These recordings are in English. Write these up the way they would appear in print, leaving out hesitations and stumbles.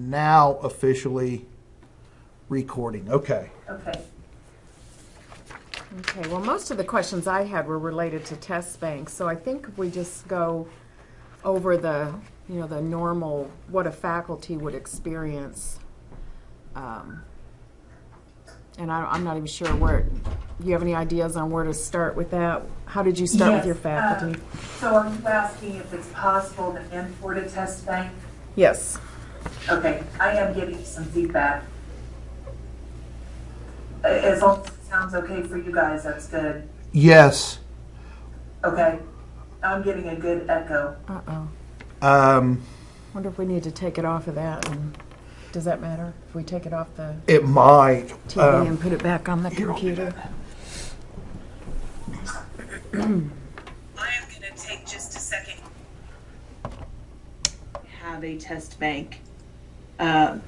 now officially recording. Okay. Okay. Okay, well, most of the questions I had were related to test banks, so I think if we just go over the, the normal, what a faculty would experience. And I'm not even sure do you have any ideas on where to start with that? How did you start with your faculty? So are you asking if it's possible to import a test bank? Yes. Okay, I am giving you some feedback. As long as it sounds okay for you guys, that's good. Yes. Okay, I'm getting a good echo. Wonder if we need to take it off of that. And does that matter if we take it off the It might. TV and put it back on the computer? I am going to take just a second. Have a test bank on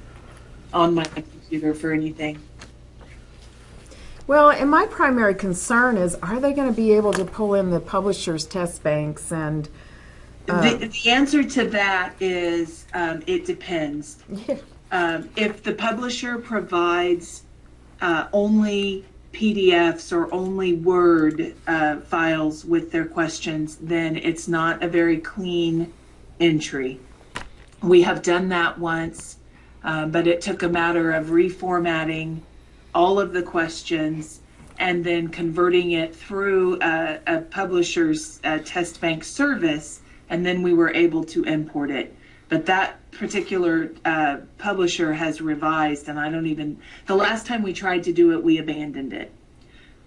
my computer for anything. Well, and my primary concern is, are they going to be able to pull in the publisher's test banks? And the answer to that is it depends. yeah. If the publisher provides only PDFs or only Word files with their questions, then it's not a very clean entry. We have done that once, but it took a matter of reformatting all of the questions and then converting it through a publisher's test bank service, and then we were able to import it. But that particular publisher has revised, and the last time we tried to do it, we abandoned it.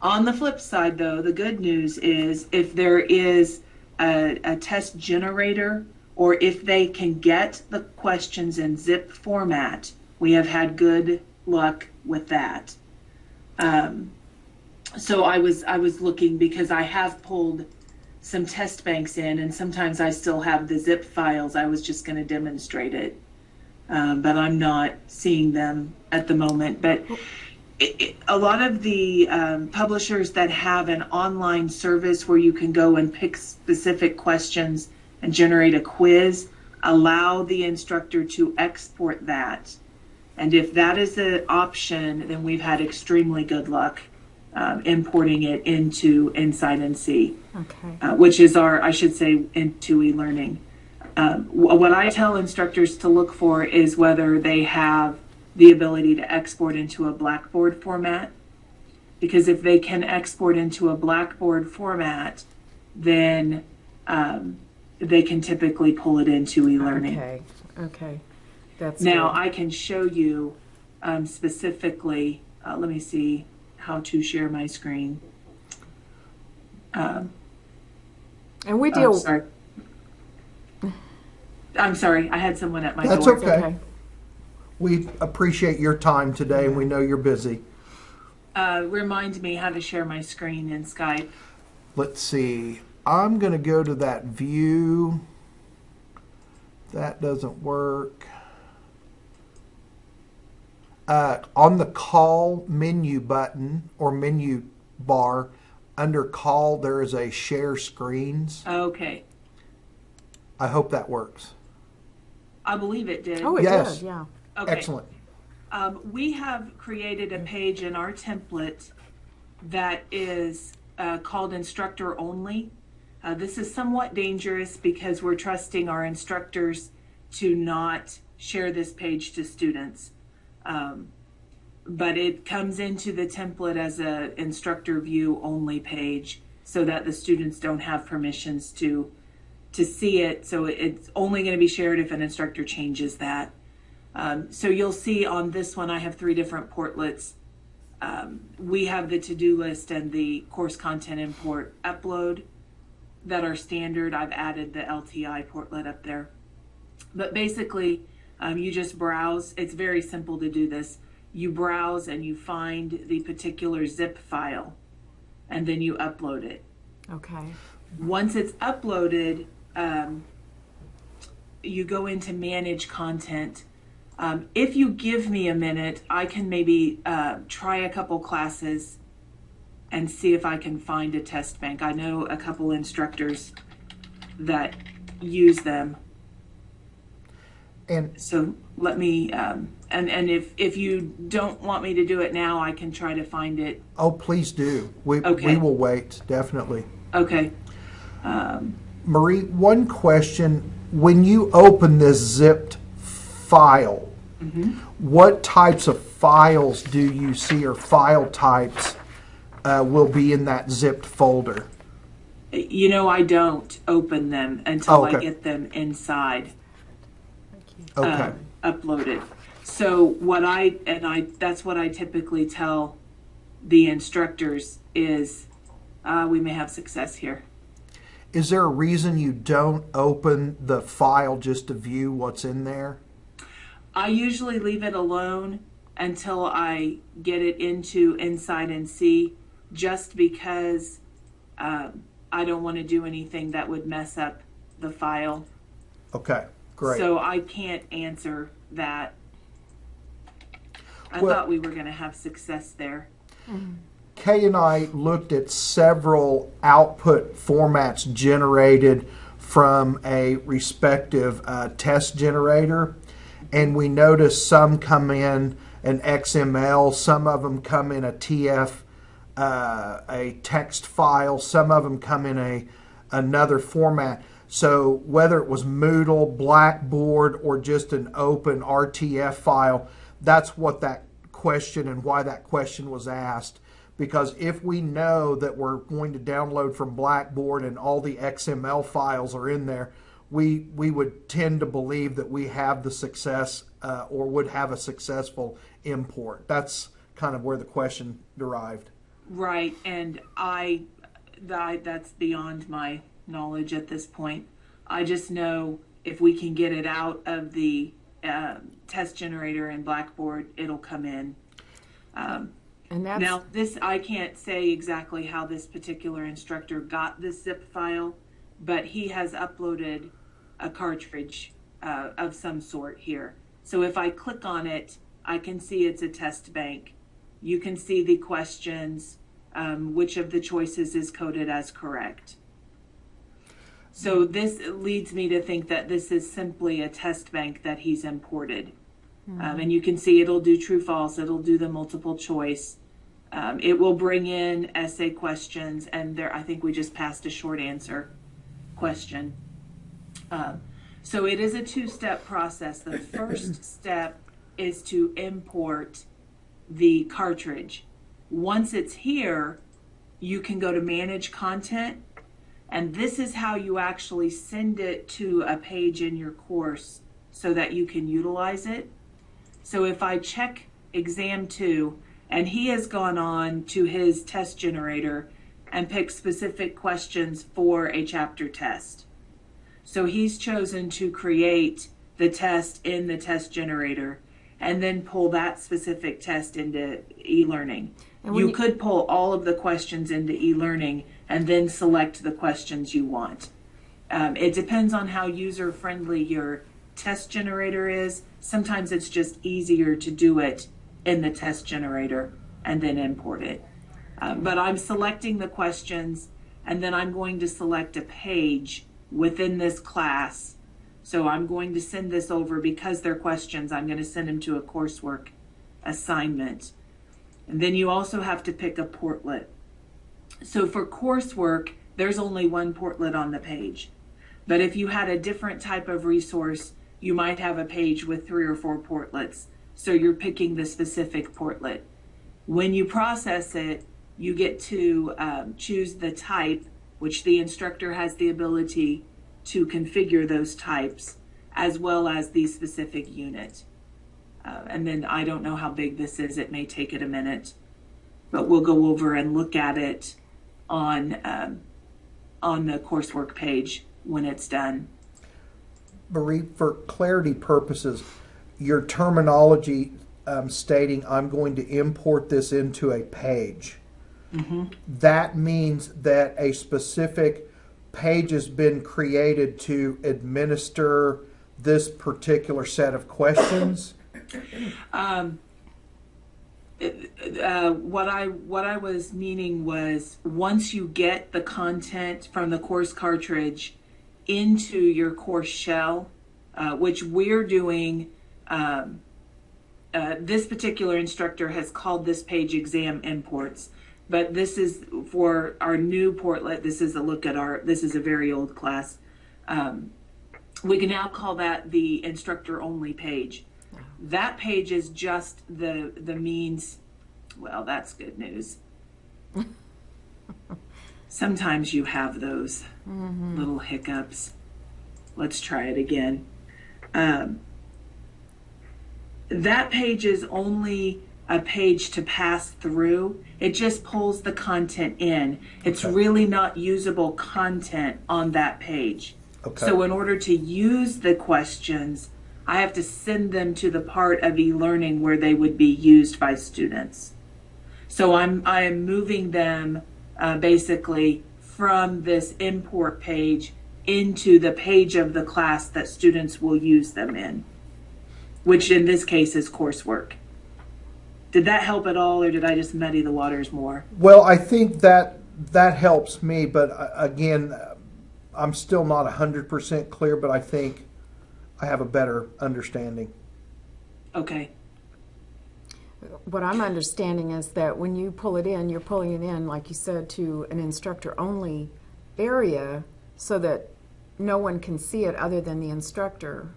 On the flip side, though, the good news is if there is a test generator, or if they can get the questions in zip format, we have had good luck with that. So I was looking, because I have pulled some test banks in, and sometimes I still have the zip files. I was just going to demonstrate it, but I'm not seeing them at the moment. But a lot of the publishers that have an online service where you can go and pick specific questions and generate a quiz allow the instructor to export that. And if that is an option, then we've had extremely good luck importing it into Insight NC, Okay. which is into eLearning. What I tell instructors to look for is whether they have the ability to export into a Blackboard format. Because if they can export into a Blackboard format, then they can typically pull it into eLearning. Okay. That's Now, good. I can show you specifically, let me see how to share my screen. And we deal. Sorry. I'm sorry, I had someone at my That's door. okay. We appreciate your time today, and we know you're busy. Remind me how to share my screen in Skype. Let's see. I'm going to go to that view. That doesn't work. On the call menu button or menu bar, under call, there is a share screens. Okay. I hope that works. I believe it did. Oh, it Yes. did. Yeah. Okay. Excellent. We have created a page in our template that is called instructor only. This is somewhat dangerous because we're trusting our instructors to not share this page to students. But it comes into the template as a instructor view only page so that the students don't have permissions to see it. So it's only going to be shared if an instructor changes that. So you'll see on this one, I have 3 different portlets. We have the to-do list and the course content import upload that are standard. I've added the LTI portlet up there. But basically, you just browse. It's very simple to do this. You browse and you find the particular zip file, and then you upload it. Okay. Once it's uploaded, you go into manage content. If you give me a minute, I can maybe try a couple classes and see if I can find a test bank. I know a couple instructors that use them. And So let me, and if you don't want me to do it now, I can try to find it. oh, please do. We Okay. will wait, definitely. Okay. Marie, one question. When you open this zipped file, what types of files do you see, or file types will be in that zipped folder? You know, I don't open them until I Okay. get them inside. Okay. Uploaded. So that's what I typically tell the instructors is, we may have success here. Is there a reason you don't open the file just to view what's in there? I usually leave it alone until I get it into Inside and See, just because I don't want to do anything that would mess up the file. Okay, great. So I can't answer that. I Well- thought we were going to have success there. Kay and I looked at several output formats generated from a respective test generator, and we noticed some come in an XML, some of them come in a TF, a text file, some of them come in another format. So whether it was Moodle, Blackboard, or just an open RTF file, that's what that question and why that question was asked. Because if we know that we're going to download from Blackboard and all the XML files are in there, we would tend to believe that we have the success or would have a successful import. That's kind of where the question derived. Right, and that's beyond my knowledge at this point. I just know if we can get it out of the test generator in Blackboard, it'll come in. And that's Now, I can't say exactly how this particular instructor got this zip file, but he has uploaded a cartridge of some sort here. So if I click on it, I can see it's a test bank. You can see the questions, which of the choices is coded as correct. So this leads me to think that this is simply a test bank that he's imported. And you can see it'll do true, false, it'll do the multiple choice. It will bring in essay questions, and I think we just passed a short answer question. So it is a two-step process. The first step is to import the cartridge. Once it's here, you can go to Manage Content, and this is how you actually send it to a page in your course so that you can utilize it. So if I check Exam 2, and he has gone on to his test generator and picked specific questions for a chapter test. So he's chosen to create the test in the test generator and then pull that specific test into e-learning. You could pull all of the questions into e-learning and then select the questions you want. It depends on how user-friendly your test generator is. Sometimes it's just easier to do it in the test generator and then import it. But I'm selecting the questions, and then I'm going to select a page within this class. So I'm going to send this over because they're questions. I'm going to send them to a coursework assignment. And then you also have to pick a portlet. So for coursework, there's only one portlet on the page. But if you had a different type of resource, you might have a page with 3 or 4 portlets. So you're picking the specific portlet. When you process it, you get to choose the type, which the instructor has the ability to configure those types, as well as the specific unit. And then I don't know how big this is. It may take it a minute, but we'll go over and look at it on the coursework page when it's done. Marie, for clarity purposes, your terminology stating I'm going to import this into a page, that means that a specific page has been created to administer this particular set of questions? What I was meaning was, once you get the content from the course cartridge into your course shell, which we're doing. This particular instructor has called this page exam imports, but this is for our new portlet. This is a look at this is a very old class. We can now call that the instructor only page. That page is just the means. Well, that's good news. Sometimes you have those little hiccups. Let's try it again. That page is only a page to pass through. It just pulls the content in. It's really not usable content on that page. Okay. So in order to use the questions, I have to send them to the part of e-learning where they would be used by students. So I am moving them basically from this import page into the page of the class that students will use them in, which in this case is coursework. Did that help at all, or did I just muddy the waters more? Well, I think that helps me, but again, I'm still not 100% clear, but I think I have a better understanding. Okay. What I'm understanding is that when you pull it in, you're pulling it in, like you said, to an instructor-only area so that no one can see it other than the instructor.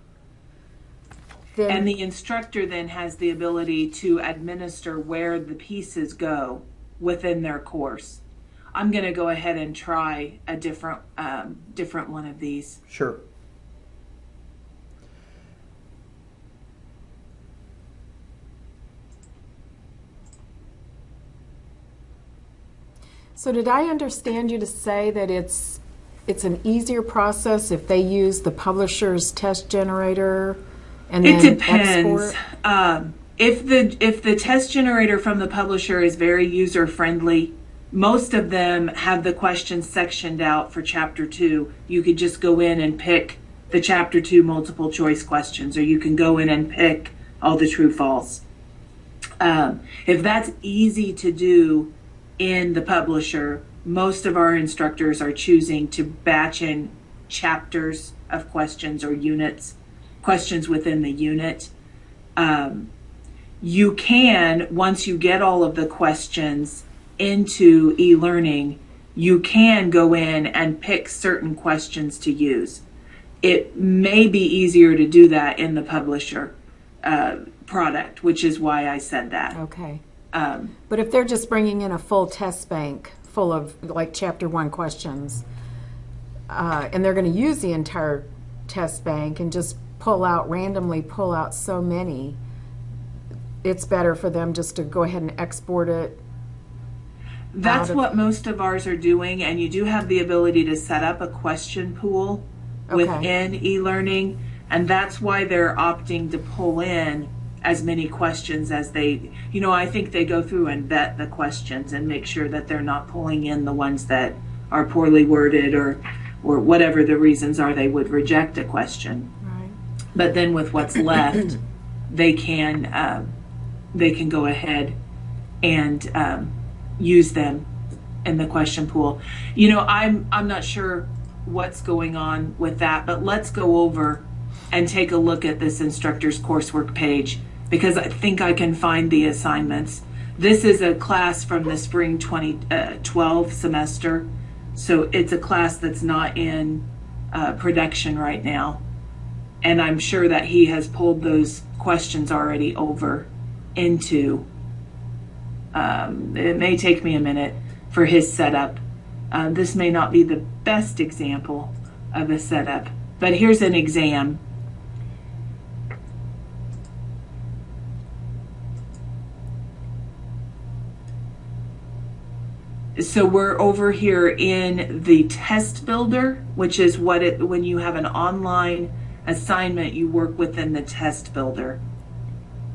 And the instructor then has the ability to administer where the pieces go within their course. I'm going to go ahead and try a different one of these. Sure. So did I understand you to say that it's an easier process if they use the publisher's test generator and then It depends. export? If the test generator from the publisher is very user friendly, most of them have the questions sectioned out for chapter 2. You could just go in and pick the chapter 2 multiple choice questions, or you can go in and pick all the true false. If that's easy to do in the publisher, most of our instructors are choosing to batch in chapters of questions or units, questions within the unit. You can, once you get all of the questions into e-learning, you can go in and pick certain questions to use. It may be easier to do that in the publisher product, which is why I said that. Okay. But if they're just bringing in a full test bank full of like chapter 1 questions, and they're going to use the entire test bank and just randomly pull out so many, it's better for them just to go ahead and export it. That's what most of ours are doing, and you do have the ability to set up a question pool within e-learning, and that's why they're opting to pull in as many questions as they, I think they go through and vet the questions and make sure that they're not pulling in the ones that are poorly worded or whatever the reasons are they would reject a question. Right. But then with what's left, they can go ahead and use them in the question pool. I'm not sure what's going on with that, but let's go over and take a look at this instructor's coursework page, because I think I can find the assignments. This is a class from the spring 2012 semester, so it's a class that's not in production right now, and I'm sure that he has pulled those questions already over into it may take me a minute for his setup. This may not be the best example of a setup, but here's an exam. So we're over here in the test builder, which is when you have an online assignment, you work within the test builder.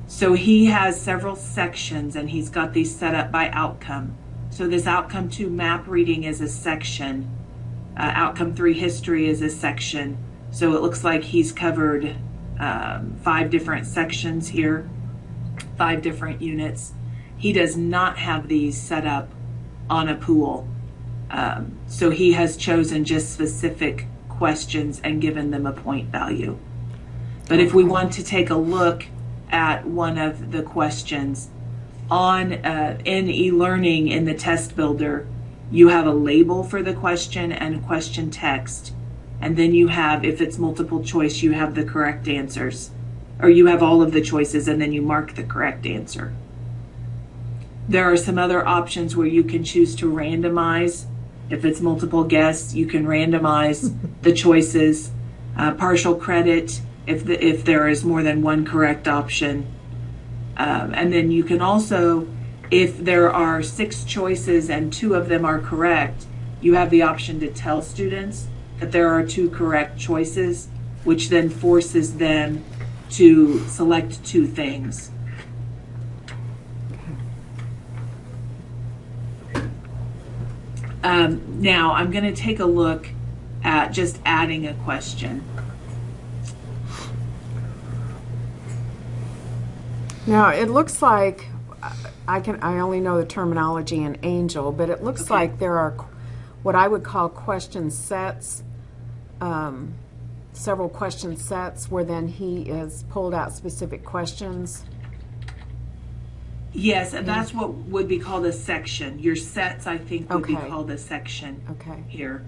So he has several sections, and he's got these set up by outcome. So this outcome 2 map reading is a section. Outcome 3 history is a section. So it looks like he's covered 5 different sections here, 5 different units. He does not have these set up on a pool. So he has chosen just specific questions and given them a point value. But if we want to take a look at one of the questions on in e-learning in the test builder, you have a label for the question and question text. And then you have, if it's multiple choice, you have the correct answers. Or you have all of the choices and then you mark the correct answer. There are some other options where you can choose to randomize. If it's multiple guess, you can randomize the choices. Partial credit if there is more than one correct option. And then you can also, if there are 6 choices and 2 of them are correct, you have the option to tell students that there are 2 correct choices, which then forces them to select 2 things. Now I'm going to take a look at just adding a question. Now it looks like I only know the terminology in Angel, but it looks like there are what I would call question sets, several question sets where then he is pulled out specific questions. Yes, and that's what would be called a section. Your sets, I think, would be called a section here.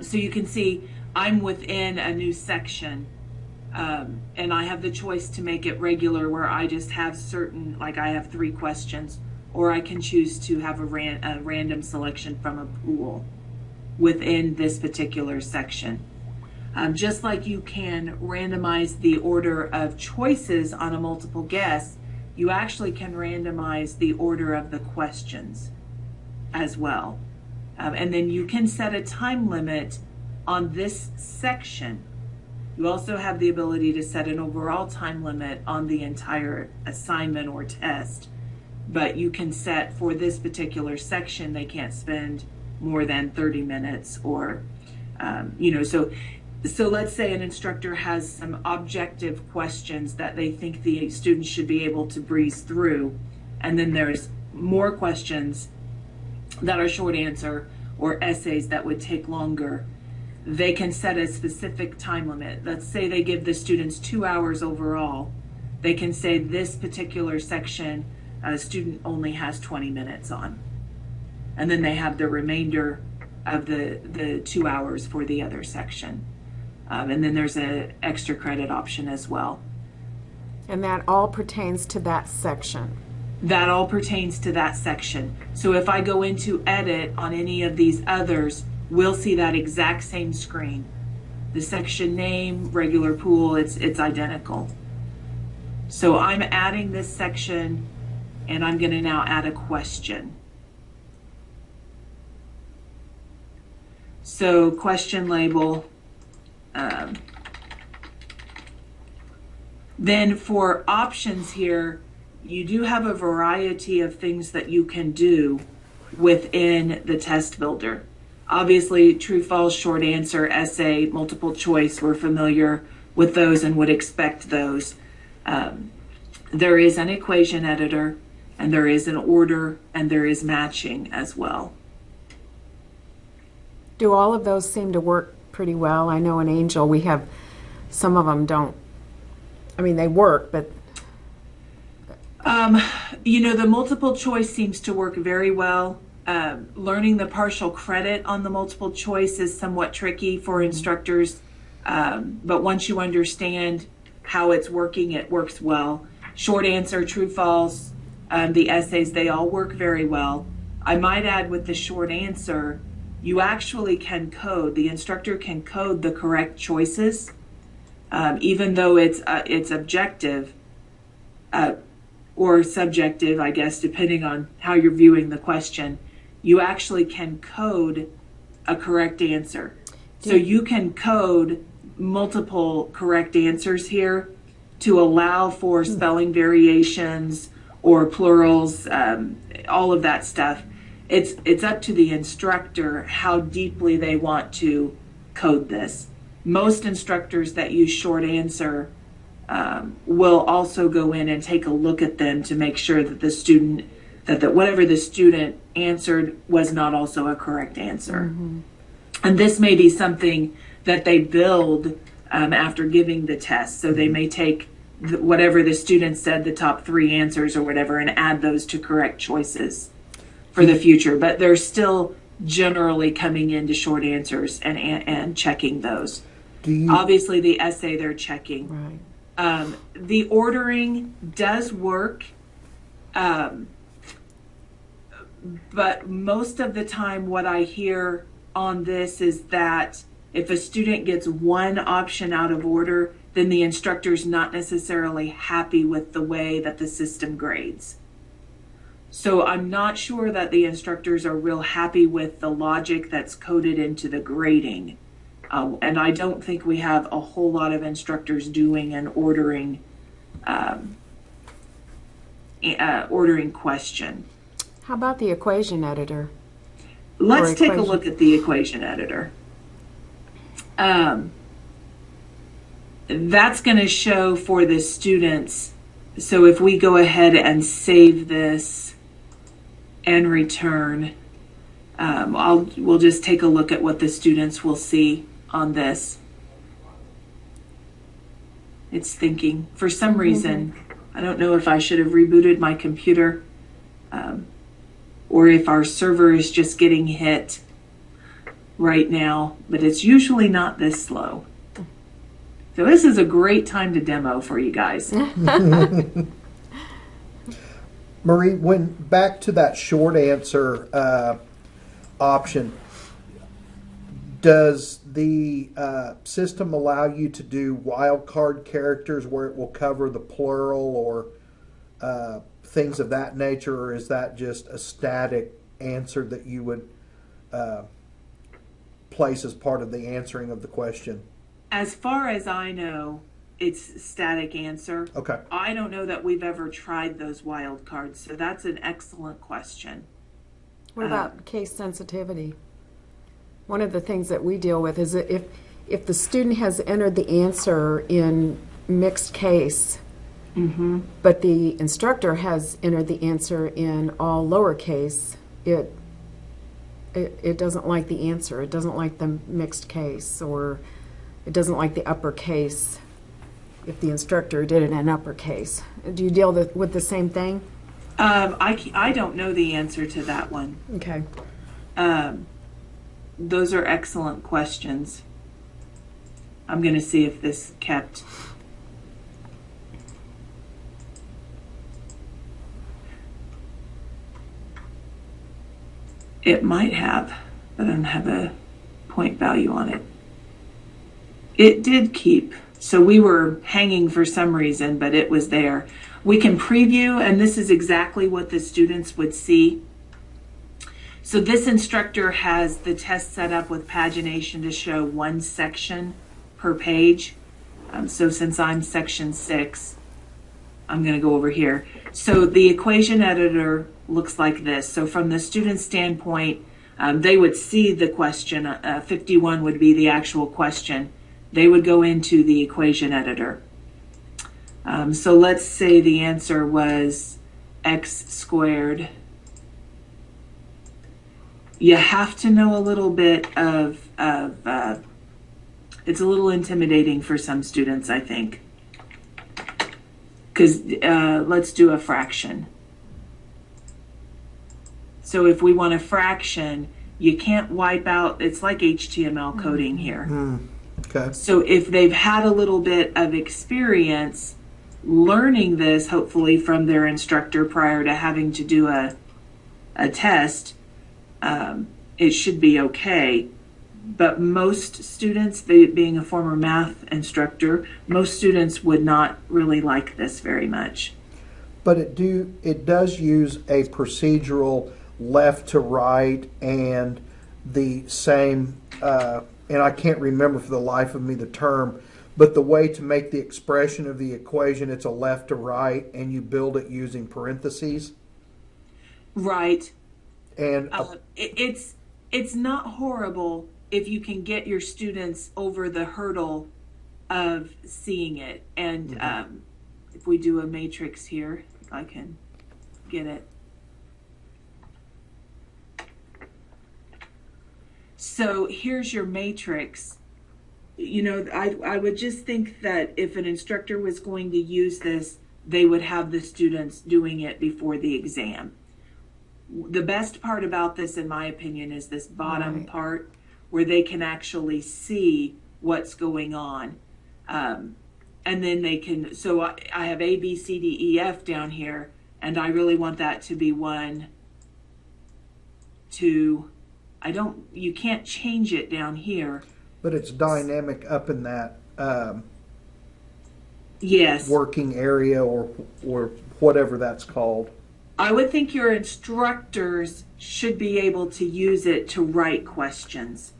So you can see I'm within a new section, and I have the choice to make it regular where I just have certain, like I have 3 questions, or I can choose to have a random selection from a pool within this particular section. Just like you can randomize the order of choices on a multiple guess, you actually can randomize the order of the questions as well. And then you can set a time limit on this section. You also have the ability to set an overall time limit on the entire assignment or test. But you can set for this particular section, they can't spend more than 30 minutes or, So let's say an instructor has some objective questions that they think the students should be able to breeze through, and then there's more questions that are short answer or essays that would take longer. They can set a specific time limit. Let's say they give the students 2 hours overall. They can say this particular section, a student only has 20 minutes on. And then they have the remainder of the 2 hours for the other section. And then there's an extra credit option as well. And that all pertains to that section. That all pertains to that section. So if I go into edit on any of these others, we'll see that exact same screen. The section name, regular pool, it's identical. So I'm adding this section and I'm going to now add a question. So question label. Then for options here, you do have a variety of things that you can do within the test builder. Obviously, true, false, short answer, essay, multiple choice, we're familiar with those and would expect those. There is an equation editor, and there is an order, and there is matching as well. Do all of those seem to work pretty well? I know in Angel we have, some of them don't, I mean they work, but the multiple choice seems to work very well. Learning the partial credit on the multiple choice is somewhat tricky for instructors, but once you understand how it's working, it works well. Short answer, true, false, the essays, they all work very well. I might add with the short answer, you actually can code, the instructor can code the correct choices, even though it's objective or subjective, I guess, depending on how you're viewing the question. You actually can code a correct answer. So you can code multiple correct answers here to allow for spelling variations or plurals, all of that stuff. It's up to the instructor how deeply they want to code this. Most instructors that use short answer will also go in and take a look at them to make sure that the student, that whatever the student answered was not also a correct answer. Mm-hmm. And this may be something that they build after giving the test. So they may take whatever the student said, the top 3 answers or whatever, and add those to correct choices for the future. But they're still generally coming into short answers and checking those. Obviously, the essay they're checking. Right. The ordering does work, but most of the time what I hear on this is that if a student gets one option out of order, then the instructor's not necessarily happy with the way that the system grades. So I'm not sure that the instructors are real happy with the logic that's coded into the grading. And I don't think we have a whole lot of instructors doing an ordering question. How about the equation editor? Let's take a look at the equation editor. That's going to show for the students. So if we go ahead and save this and return, we'll just take a look at what the students will see on this. It's thinking. For some reason, I don't know if I should have rebooted my computer or if our server is just getting hit right now, but it's usually not this slow. So this is a great time to demo for you guys. Marie, when back to that short answer option, does the system allow you to do wildcard characters where it will cover the plural or things of that nature, or is that just a static answer that you would place as part of the answering of the question? As far as I know, it's static answer. Okay. I don't know that we've ever tried those wild cards, so that's an excellent question. What about case sensitivity? One of the things that we deal with is that if the student has entered the answer in mixed case, but the instructor has entered the answer in all lowercase, it doesn't like the answer. It doesn't like the mixed case, or it doesn't like the uppercase if the instructor did it in uppercase. Do you deal with the same thing? I don't know the answer to that one. Okay. Those are excellent questions. I'm going to see if this kept. It might have, but I don't have a point value on it. It did keep. So we were hanging for some reason, but it was there. We can preview, and this is exactly what the students would see. So this instructor has the test set up with pagination to show one section per page. So since I'm section 6, I'm going to go over here. So the equation editor looks like this. So from the student standpoint, they would see the question. 51 would be the actual question. They would go into the equation editor. So let's say the answer was x squared. You have to know a little bit of it's a little intimidating for some students, I think. Because let's do a fraction. So if we want a fraction, you can't wipe out, it's like HTML coding here. Okay. So if they've had a little bit of experience learning this, hopefully from their instructor prior to having to do a test, it should be okay. But most students, being a former math instructor, most students would not really like this very much. But it does use a procedural left to right and the same, and I can't remember for the life of me the term, but the way to make the expression of the equation, it's a left to right, and you build it using parentheses. Right. And it's not horrible if you can get your students over the hurdle of seeing it. And if we do a matrix here, I can get it. So here's your matrix. I would just think that if an instructor was going to use this, they would have the students doing it before the exam. The best part about this, in my opinion, is this bottom Right. part where they can actually see what's going on. And then they can, so I have A, B, C, D, E, F down here, and I really want that to be 1, 2, you can't change it down here. But it's dynamic up in that Yes. working area or whatever that's called. I would think your instructors should be able to use it to write questions.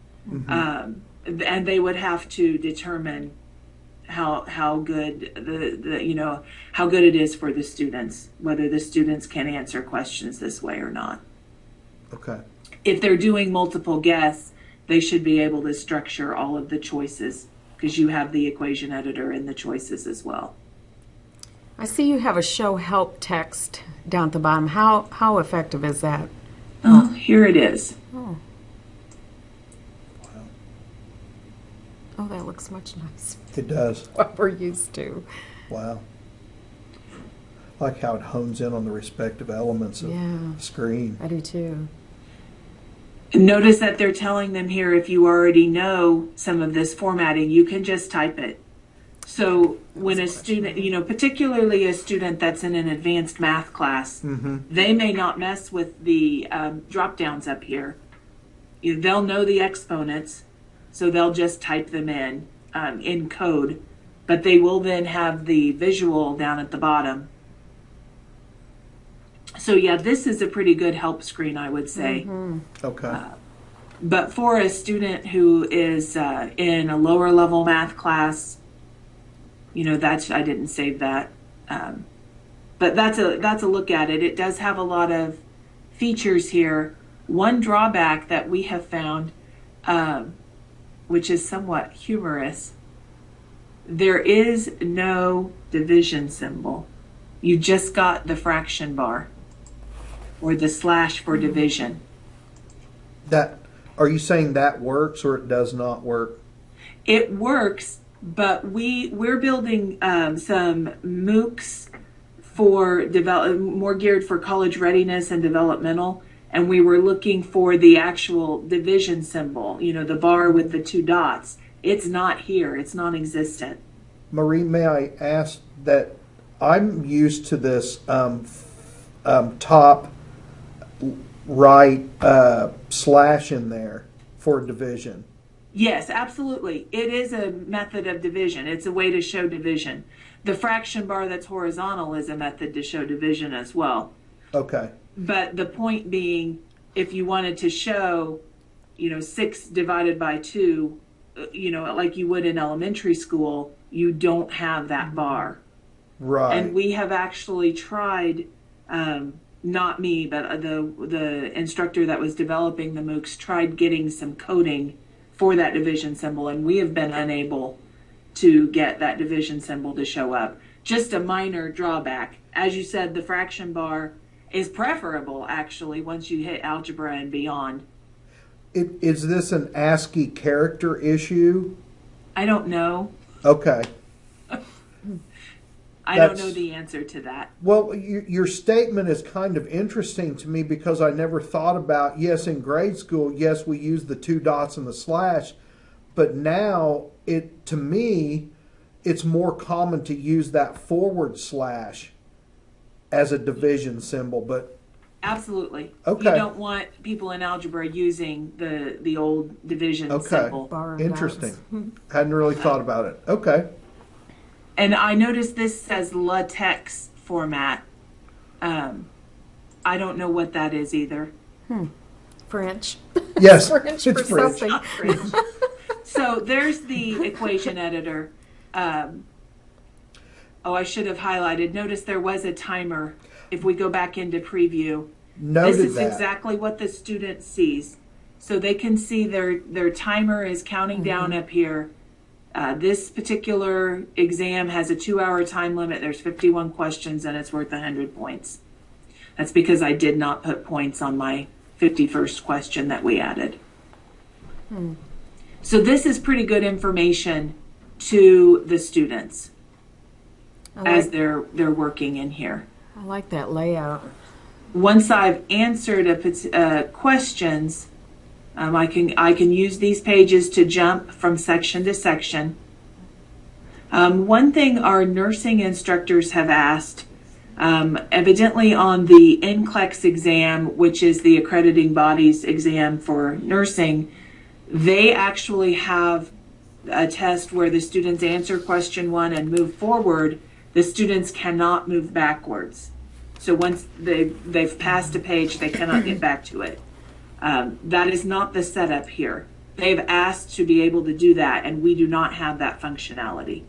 And they would have to determine how good how good it is for the students, whether the students can answer questions this way or not. Okay. If they're doing multiple guess, they should be able to structure all of the choices because you have the equation editor in the choices as well. I see you have a show help text down at the bottom. How effective is that? Oh, here it is. Oh. Oh, that looks much nicer. It does. What we're used to. Wow. I like how it hones in on the respective elements of Yeah. the screen. I do too. Notice that they're telling them here, if you already know some of this formatting, you can just type it. So when a student, particularly a student that's in an advanced math class, they may not mess with the drop downs up here. They'll know the exponents, so they'll just type them in code, but they will then have the visual down at the bottom. So yeah, this is a pretty good help screen, I would say. Okay. But for a student who is in a lower level math class, I didn't save that. But that's a look at it. It does have a lot of features here. One drawback that we have found, which is somewhat humorous, there is no division symbol. You just got the fraction bar or the slash for division. Are you saying that works or it does not work? It works, but we're building some MOOCs for more geared for college readiness and developmental, and we were looking for the actual division symbol, the bar with the 2 dots. It's not here. It's non-existent. Marie, may I ask that I'm used to this top right slash in there for division. Yes, absolutely. It is a method of division. It's a way to show division. The fraction bar that's horizontal is a method to show division as well. Okay. But the point being, if you wanted to show, 6 divided by 2, like you would in elementary school, you don't have that bar. Right. And we have actually tried, not me, but the instructor that was developing the MOOCs tried getting some coding for that division symbol, and we have been unable to get that division symbol to show up. Just a minor drawback. As you said, the fraction bar is preferable, actually, once you hit algebra and beyond. Is this an ASCII character issue? I don't know. Okay. I don't know the answer to that. Well, your statement is kind of interesting to me because I never thought about, yes, in grade school, yes, we use the 2 dots and the slash, but now to me, it's more common to use that forward slash as a division symbol, but Absolutely. Okay. You don't want people in algebra using the old division okay, symbol. Bar of interesting. Hadn't really thought about it. Okay. And I noticed this says LaTeX format. I don't know what that is either. French. Yes, French it's for French. something. Not French. So there's the equation editor. I should have highlighted. Notice there was a timer. If we go back into preview, Noted this is that. exactly what the student sees. So they can see their timer is counting down up here. This particular exam has a 2-hour time limit. There's 51 questions and it's worth 100 points. That's because I did not put points on my 51st question that we added. So this is pretty good information to the students as they're working in here. I like that layout. Once I've answered questions, I can use these pages to jump from section to section. One thing our nursing instructors have asked, evidently on the NCLEX exam, which is the accrediting body's exam for nursing, they actually have a test where the students answer question 1 and move forward. The students cannot move backwards. So once they've passed a page, they cannot get back to it. That is not the setup here. They've asked to be able to do that, and we do not have that functionality.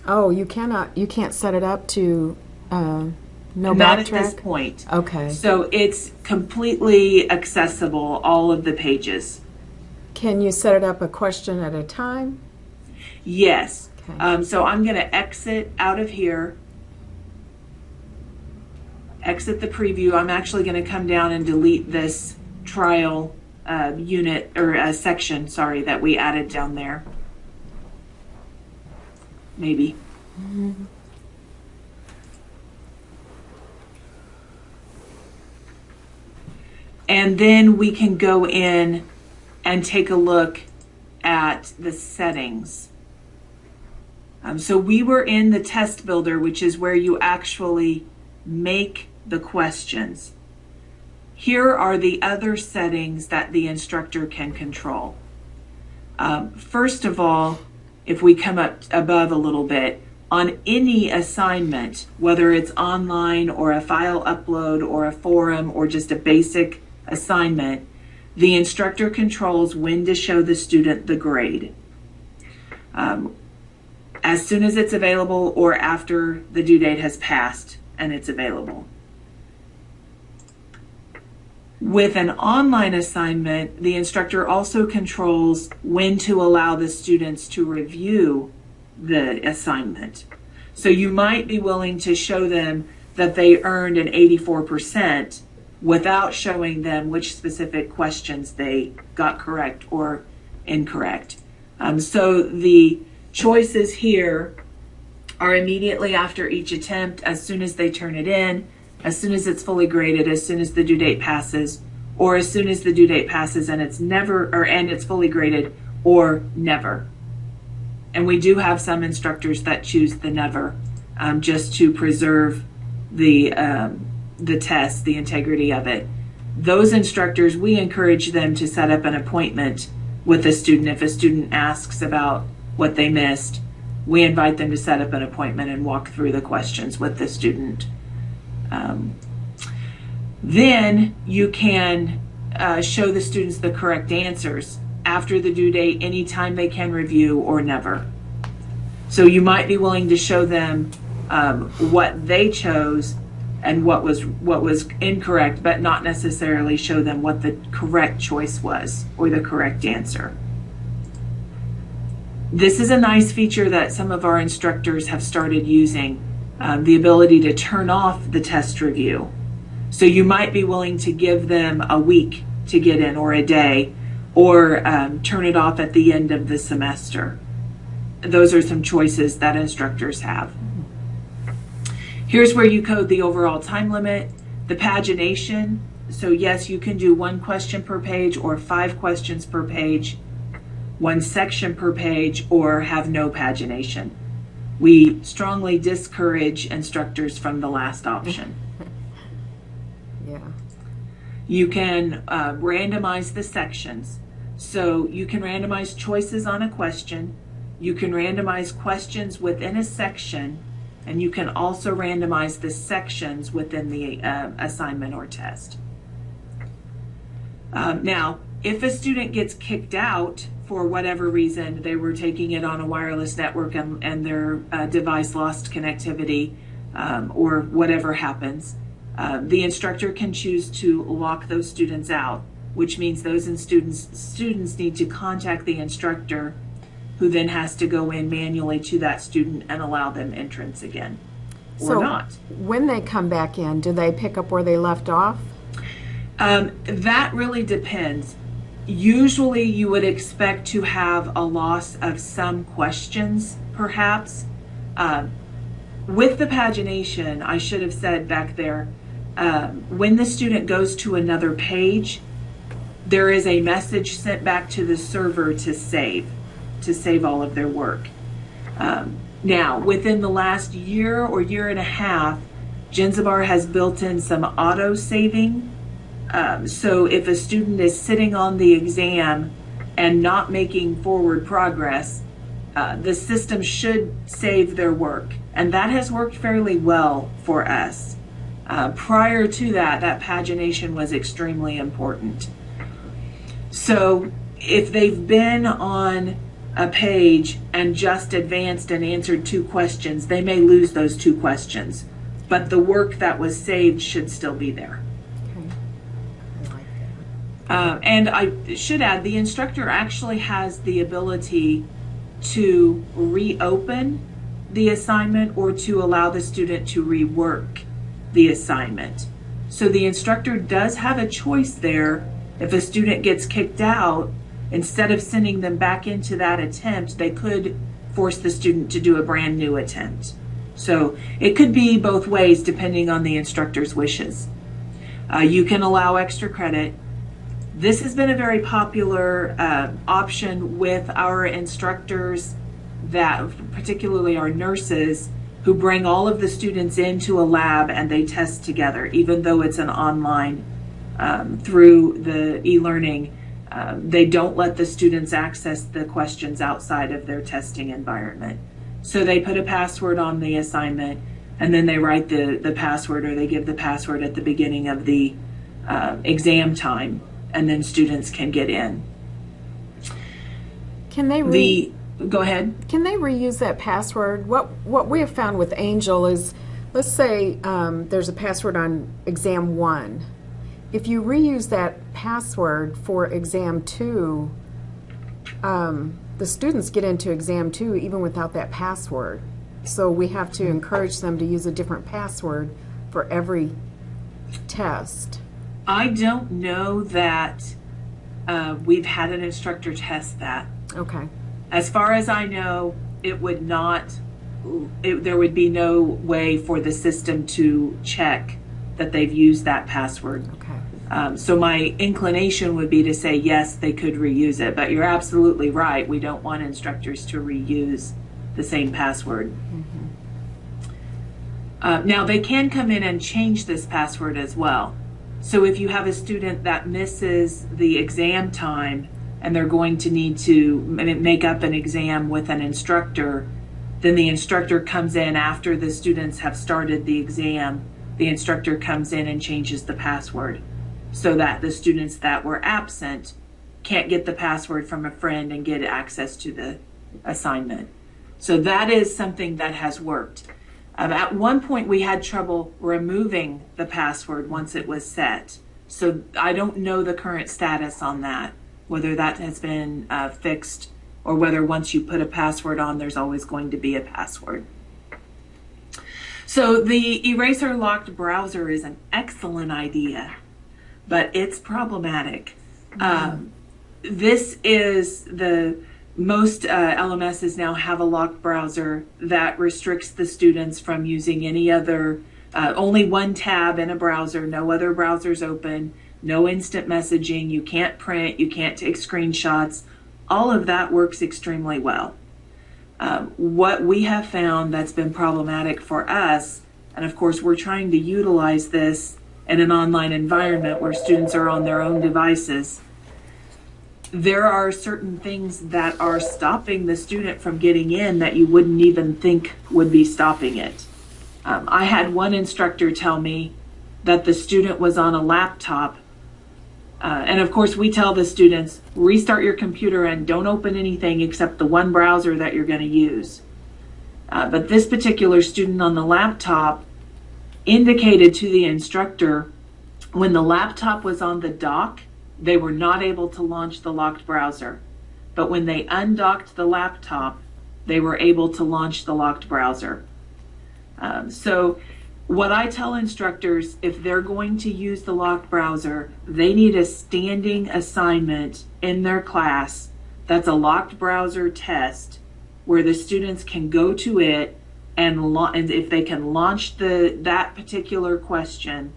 Oh, you can't set it up to no Not backtrack? at this point. Okay. So it's completely accessible, all of the pages. Can you set it up a question at a time? Yes. Okay. So I'm going to exit out of here. Exit the preview. I'm actually going to come down and delete this trial unit or section, sorry, that we added down there. Maybe. And then we can go in and take a look at the settings. So we were in the test builder, which is where you actually make the questions. Here are the other settings that the instructor can control. First of all, if we come up above a little bit, on any assignment, whether it's online or a file upload or a forum or just a basic assignment, the instructor controls when to show the student the grade. As soon as it's available or after the due date has passed and it's available. With an online assignment, the instructor also controls when to allow the students to review the assignment. So you might be willing to show them that they earned an 84% without showing them which specific questions they got correct or incorrect. So the choices here are immediately after each attempt, as soon as they turn it in, as soon as it's fully graded, as soon as the due date passes, or as soon as the due date passes and it's fully graded, or never. And we do have some instructors that choose the never, just to preserve the test, the integrity of it. Those instructors, we encourage them to set up an appointment with a student. If a student asks about what they missed, we invite them to set up an appointment and walk through the questions with the student. Then you can show the students the correct answers after the due date, anytime they can review, or never. So you might be willing to show them what they chose and what was incorrect, but not necessarily show them what the correct choice was or the correct answer. This is a nice feature that some of our instructors have started using, the ability to turn off the test review. So you might be willing to give them a week to get in, or a day, or turn it off at the end of the semester. Those are some choices that instructors have. Here's where you code the overall time limit, the pagination. So yes, you can do 1 question per page or 5 questions per page, 1 section per page, or have no pagination. We strongly discourage instructors from the last option. Yeah. You can randomize the sections. So you can randomize choices on a question. You can randomize questions within a section, and you can also randomize the sections within the assignment or test. Now, if a student gets kicked out for whatever reason, they were taking it on a wireless network and their device lost connectivity, or whatever happens, the instructor can choose to lock those students out, which means those students need to contact the instructor, who then has to go in manually to that student and allow them entrance again, or not. When they come back in, do they pick up where they left off? That really depends. Usually you would expect to have a loss of some questions, perhaps. With the pagination, I should have said back there, when the student goes to another page, there is a message sent back to the server to save all of their work. Now, within the last year or year and a half, Genzabar has built in some auto saving. So if a student is sitting on the exam and not making forward progress, the system should save their work. And that has worked fairly well for us. Prior to that pagination was extremely important. So if they've been on a page and just advanced and answered 2 questions, they may lose those 2 questions. But the work that was saved should still be there. And I should add, the instructor actually has the ability to reopen the assignment or to allow the student to rework the assignment. So the instructor does have a choice there. If a student gets kicked out, instead of sending them back into that attempt, they could force the student to do a brand new attempt. So it could be both ways depending on the instructor's wishes. You can allow extra credit. This has been a very popular option with our instructors, that particularly our nurses, who bring all of the students into a lab and they test together, even though it's an online through the e-learning. They don't let the students access the questions outside of their testing environment. So they put a password on the assignment, and then they write the password, or they give the password at the beginning of the exam time, and then students can get in. Can they Go ahead. Can they reuse that password? What we have found with Angel is, let's say there's a password on exam 1. If you reuse that password for exam 2, the students get into exam 2 even without that password. So we have to encourage them to use a different password for every test. I don't know that we've had an instructor test that. Okay. As far as I know, it would not, there would be no way for the system to check that they've used that password. Okay. So my inclination would be to say, yes, they could reuse it, but you're absolutely right. We don't want instructors to reuse the same password. Mm-hmm. Now, they can come in and change this password as well. So if you have a student that misses the exam time and they're going to need to make up an exam with an instructor, then the instructor comes in after the students have started the exam. The instructor comes in and changes the password so that the students that were absent can't get the password from a friend and get access to the assignment. So that is something that has worked. At one point, we had trouble removing the password once it was set. So I don't know the current status on that, whether that has been fixed or whether once you put a password on, there's always going to be a password. So the eraser locked browser is an excellent idea, but it's problematic. This is most LMSs now have a locked browser that restricts the students from using any other, only one tab in a browser, no other browsers open, no instant messaging, you can't print, you can't take screenshots. All of that works extremely well. What we have found that's been problematic for us, and of course we're trying to utilize this in an online environment where students are on their own devices, there are certain things that are stopping the student from getting in that you wouldn't even think would be stopping it. I had one instructor tell me that the student was on a laptop, and of course we tell the students, restart your computer and don't open anything except the one browser that you're going to use. But this particular student on the laptop indicated to the instructor when the laptop was on the dock, they were not able to launch the locked browser. But when they undocked the laptop, they were able to launch the locked browser. So What I tell instructors, if they're going to use the locked browser, they need a standing assignment in their class that's a locked browser test where the students can go to it and if they can launch that particular question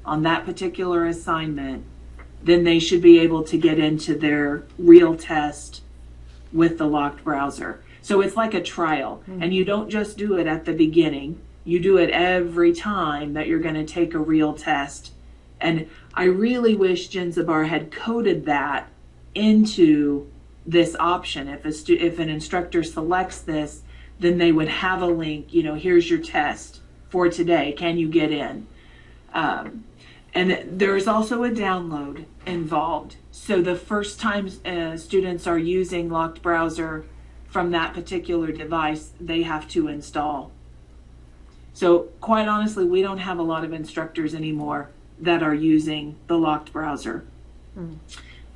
on that particular assignment, then they should be able to get into their real test with the locked browser. So it's like a trial, and you don't just do it at the beginning. You do it every time that you're going to take a real test. And I really wish Genzabar had coded that into this option. If an instructor selects this, then they would have a link, here's your test for today. Can you get in? And there's also a download involved. So the first time students are using locked browser from that particular device, they have to install. So quite honestly, we don't have a lot of instructors anymore that are using the locked browser.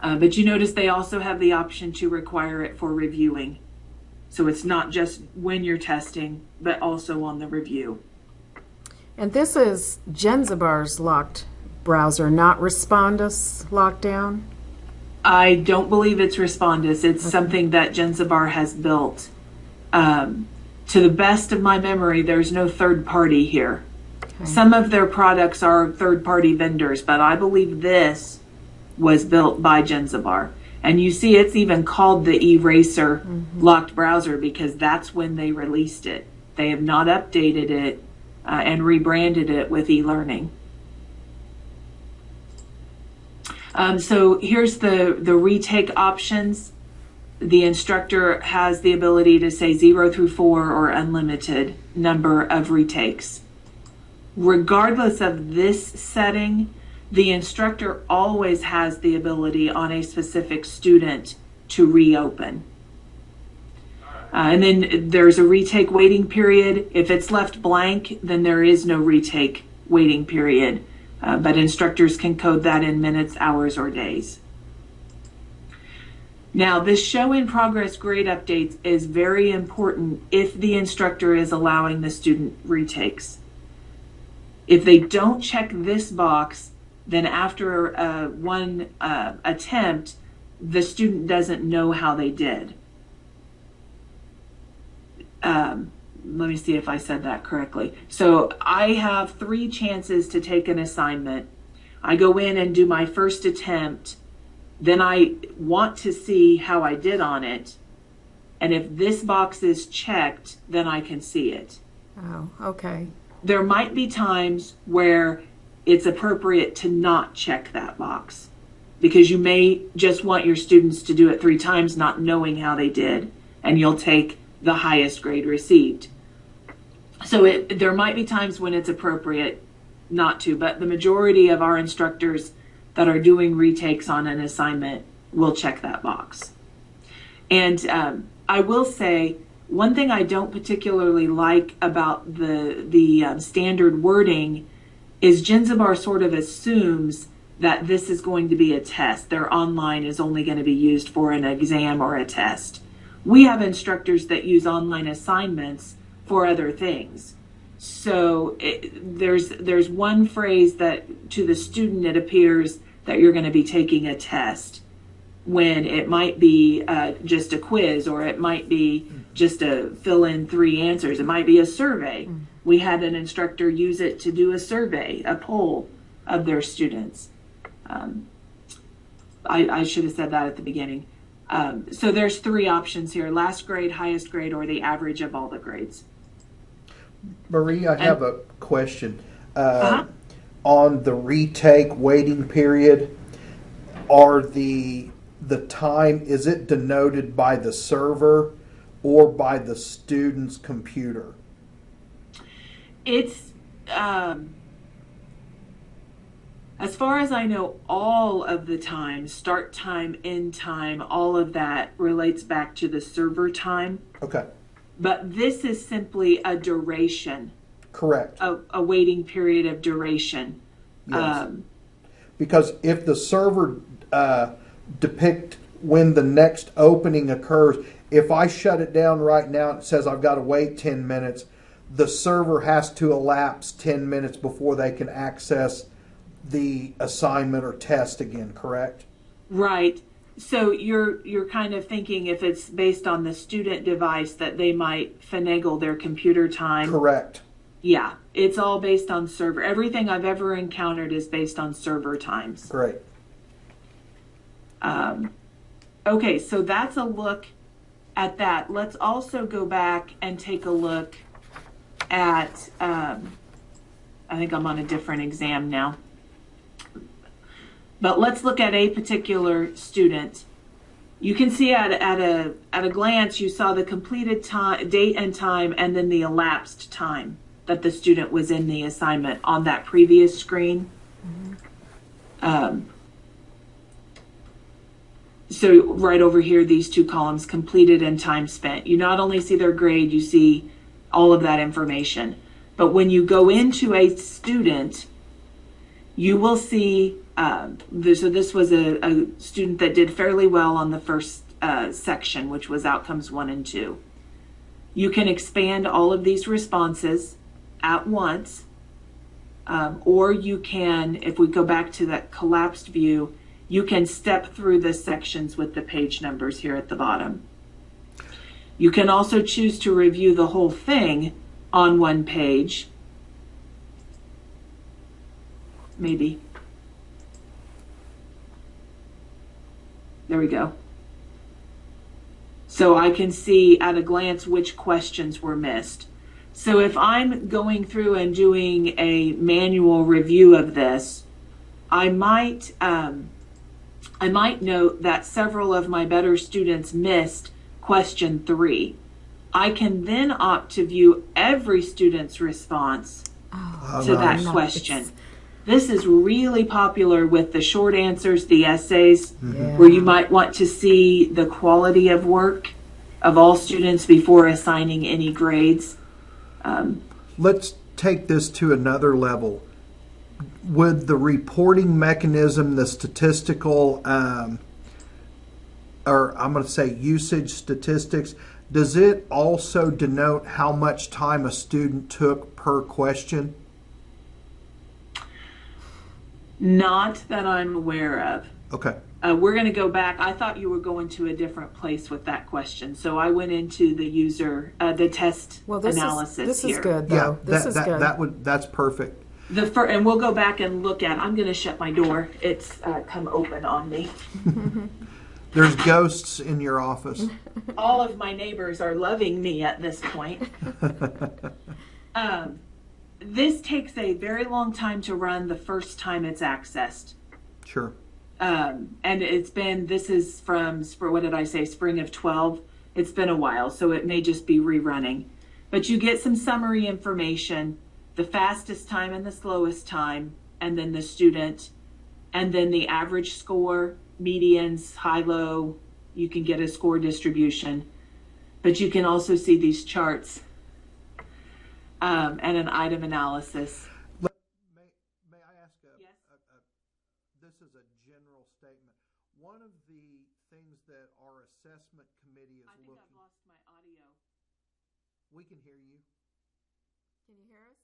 But you notice they also have the option to require it for reviewing. So it's not just when you're testing, but also on the review. And this is Genzabar's locked browser, not Respondus lockdown? I don't believe it's Respondus. It's something that Genzabar has built. To the best of my memory, there's no third party here. Okay. Some of their products are third party vendors, but I believe this was built by Genzabar. And you see it's even called the Eraser locked browser because that's when they released it. They have not updated it and rebranded it with e-learning. So here's the retake options. The instructor has the ability to say 0 through 4 or unlimited number of retakes. Regardless of this setting, the instructor always has the ability on a specific student to reopen. And then there's a retake waiting period. If it's left blank, then there is no retake waiting period. But instructors can code that in minutes, hours, or days. Now, this show in progress grade updates is very important if the instructor is allowing the student retakes. If they don't check this box, then after one attempt, the student doesn't know how they did. Let me see if I said that correctly. So I have 3 chances to take an assignment. I go in and do my first attempt. Then I want to see how I did on it. And if this box is checked, then I can see it. Oh, okay. There might be times where it's appropriate to not check that box because you may just want your students to do it 3 times, not knowing how they did, and you'll take the highest grade received. So there might be times when it's appropriate not to, but the majority of our instructors that are doing retakes on an assignment will check that box. And I will say, one thing I don't particularly like about the standard wording is Genzabar sort of assumes that this is going to be a test. Their online is only going to be used for an exam or a test. We have instructors that use online assignments for other things. So there's one phrase that to the student it appears that you're going to be taking a test when it might be just a quiz, or it might be just a fill in 3 answers. It might be a survey. We had an instructor use it to do a survey, a poll of their students. I should have said that at the beginning. So there's 3 options here: last grade, highest grade, or the average of all the grades. Marie, I have a question. On the retake waiting period, are the time, is it denoted by the server or by the student's computer? It's, as far as I know, all of the time, start time, end time, all of that relates back to the server time. Okay. But this is simply a duration. Correct. A waiting period of duration. Yes. Because if the server depict when the next opening occurs, if I shut it down right now, it says I've got to wait 10 minutes, the server has to elapse 10 minutes before they can access the assignment or test again, correct? Right. So you're kind of thinking if it's based on the student device that they might finagle their computer time. Correct. Yeah, it's all based on server. Everything I've ever encountered is based on server times. Great. Okay, so that's a look at that. Let's also go back and take a look at, I think I'm on a different exam now. But let's look at a particular student. You can see at a glance, you saw the completed time, date and time, and then the elapsed time that the student was in the assignment on that previous screen. So right over here, these two columns, completed and time spent. You not only see their grade, you see all of that information. But when you go into a student, you will see, so this was a student that did fairly well on the first section, which was outcomes 1 and 2. You can expand all of these responses at once, or you can, if we go back to that collapsed view, you can step through the sections with the page numbers here at the bottom. You can also choose to review the whole thing on one page. Maybe. There we go. So I can see at a glance which questions were missed. So if I'm going through and doing a manual review of this, I might note that several of my better students missed question 3. I can then opt to view every student's response to that question. This is really popular with the short answers, the essays, where you might want to see the quality of work of all students before assigning any grades. Let's take this to another level. Would the reporting mechanism, the statistical, or I'm going to say usage statistics, does it also denote how much time a student took per question? Not that I'm aware of. Okay. We're going to go back. I thought you were going to a different place with that question. So I went into the user, the test analysis this here. is good, though. Yeah, This is good. that's perfect. And we'll go back and look at, I'm going to shut my door. It's come open on me. There's ghosts in your office. All of my neighbors are loving me at this point. This takes a very long time to run the first time it's accessed. Sure. And this is from, what did I say, spring of 12. It's been a while, so it may just be rerunning. But you get some summary information, the fastest time and the slowest time, and then the student, and then the average score, medians, high-low. You can get a score distribution. But you can also see these charts and an item analysis. May I ask Yes. This is a general statement. One of the things that our assessment committee is I think looking. I've lost my audio. We can hear you. Can you hear us?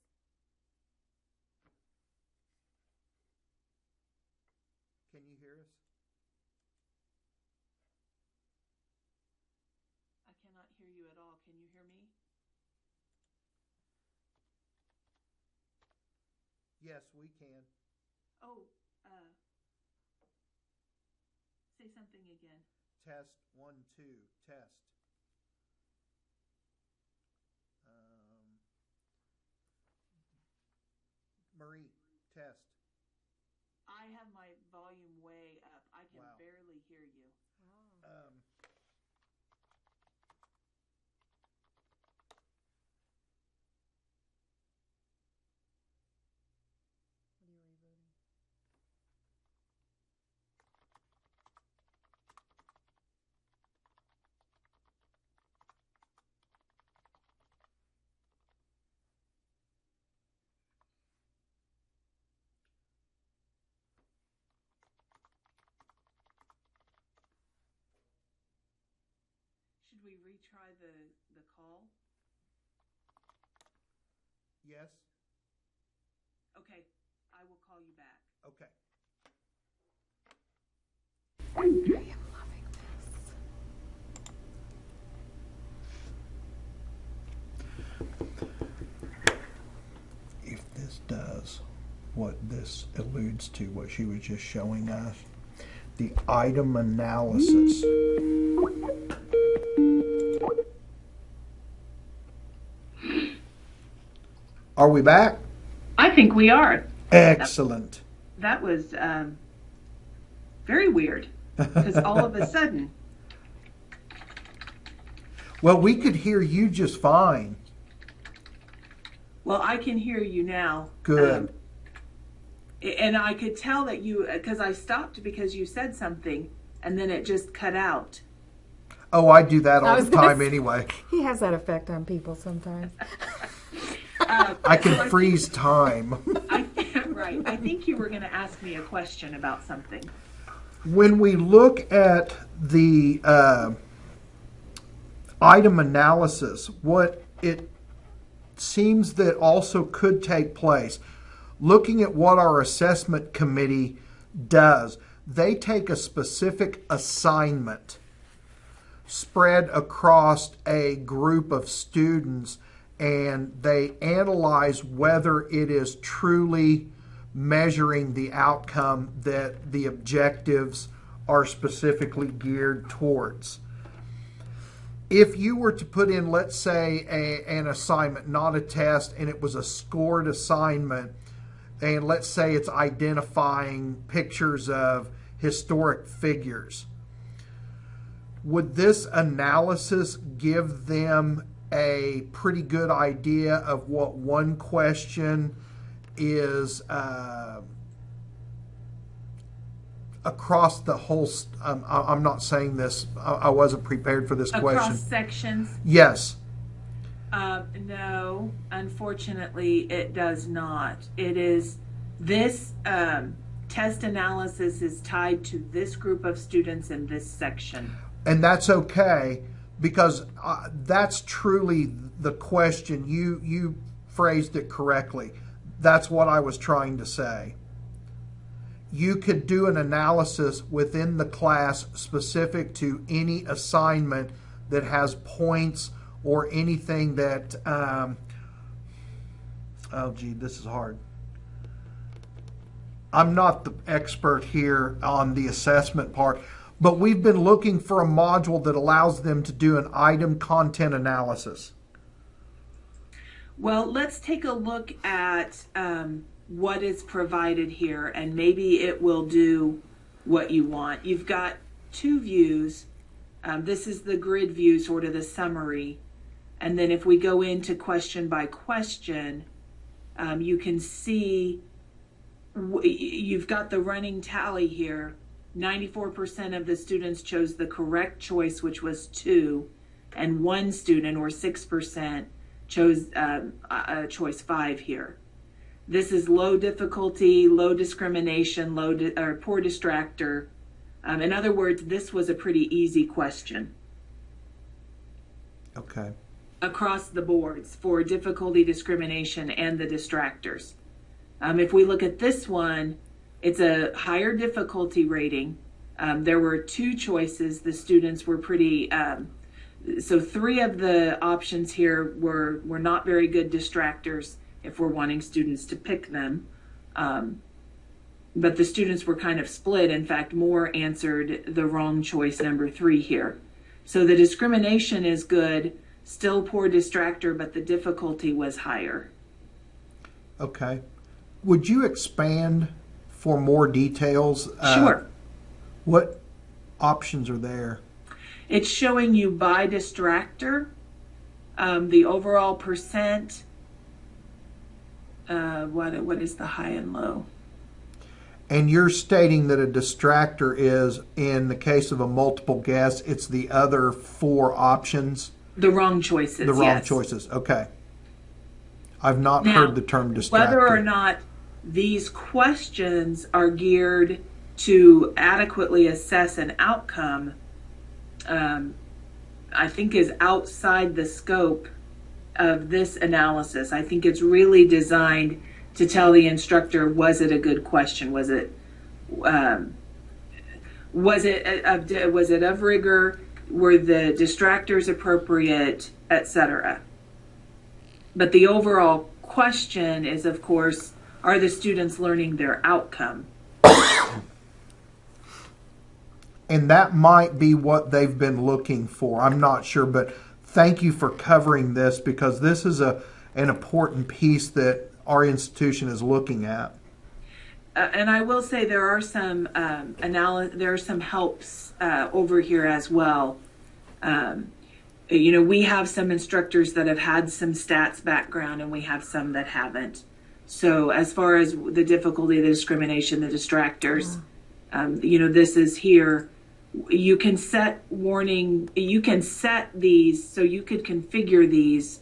Can you hear us? I cannot hear you at all. Can you hear me? Yes, we can. Oh, say something again. Test 1, 2, test. Marie, test. I have my volume way up. I can Wow. barely hear you. Should we retry the call? Yes? Okay, I will call you back. Okay. I am loving this. If this does what this alludes to, what she was just showing us, the item analysis. Are we back? I think we are. Excellent. That was very weird, because all of a sudden, Well, we could hear you just fine. well, I can hear you now. Good. And I could tell that you, because I stopped because you said something, and then it just cut out. Oh, I do that I all was the gonna time say- anyway. He has that effect on people sometimes. I can freeze time. Right. I think you were going to ask me a question about something. When we look at the item analysis, what it seems that also could take place, looking at what our assessment committee does, they take a specific assignment spread across a group of students and they analyze whether it is truly measuring the outcome that the objectives are specifically geared towards. If you were to put in, let's say, an assignment, not a test, and it was a scored assignment, and let's say it's identifying pictures of historic figures, would this analysis give them a pretty good idea of what one question is across the whole? I'm not saying this, I wasn't prepared for this question. Across sections? Yes. No, unfortunately, it does not. It is, this test analysis is tied to this group of students in this section. And that's okay, because that's truly the question. You phrased it correctly. That's what I was trying to say. You could do an analysis within the class specific to any assignment that has points or anything that, oh gee, this is hard. I'm not the expert here on the assessment part, but we've been looking for a module that allows them to do an item content analysis. Well, let's take a look at what is provided here, and maybe it will do what you want. You've got two views. This is the grid view, sort of the summary. And then if we go into question by question, you can see you've got the running tally here. 94% of the students chose the correct choice, which was 2, and one student, or 6%, chose choice 5 here. This is low difficulty, low discrimination, or poor distractor. In other words, this was a pretty easy question. Okay. Across the boards for difficulty, discrimination, and the distractors. If we look at this one, it's a higher difficulty rating. There were 2 choices. The students were pretty, so 3 of the options here were not very good distractors if we're wanting students to pick them. But the students were kind of split. In fact, more answered the wrong choice, number 3 here. So the discrimination is good, still poor distractor, but the difficulty was higher. Okay. Would you expand for more details? Sure. What options are there? It's showing you by distractor, the overall percent. What is the high and low? And you're stating that a distractor is, in the case of a multiple guess, it's the other 4 options? The wrong choices. The wrong yes. choices. Okay. I've not Now, heard the term distractor. Whether or not these questions are geared to adequately assess an outcome, I think is outside the scope of this analysis. I think it's really designed to tell the instructor, was it a good question? Was it of rigor? Were the distractors appropriate, etc.? But the overall question is, of course, are the students learning their outcome? And that might be what they've been looking for. I'm not sure, but thank you for covering this, because this is an important piece that our institution is looking at. And I will say there are some there are some helps over here as well. We have some instructors that have had some stats background, and we have some that haven't. So as far as the difficulty, the discrimination, the distractors, this is here. You can set warning, you can set these, so you could configure these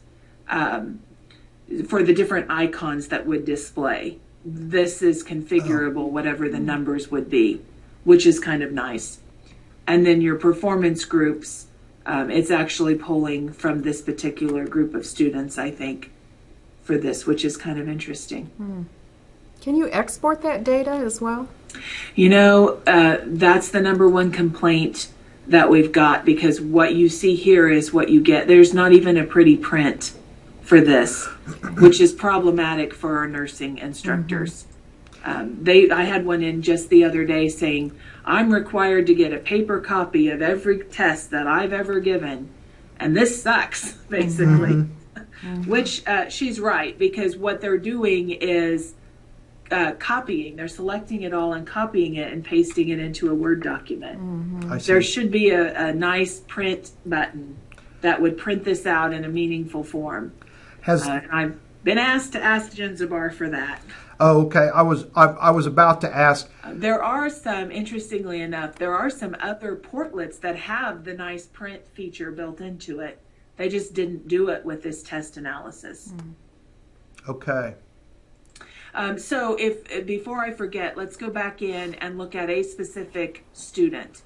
for the different icons that would display. This is configurable, whatever the numbers would be, which is kind of nice. And then your performance groups, it's actually pulling from this particular group of students, I think, for this, which is kind of interesting. Can you export that data as well? That's the number one complaint that we've got, because what you see here is what you get. There's not even a pretty print for this, which is problematic for our nursing instructors. I had one in just the other day saying, I'm required to get a paper copy of every test that I've ever given, and this sucks, basically. Which she's right, because what they're doing is copying. They're selecting it all and copying it and pasting it into a Word document. There should be a nice print button that would print this out in a meaningful form. I've been asked to ask Genzabar for that. Oh, okay. I was about to ask. There are some, interestingly enough, there are some other portlets that have the nice print feature built into it. They just didn't do it with this test analysis. Okay. So before I forget, let's go back in and look at a specific student.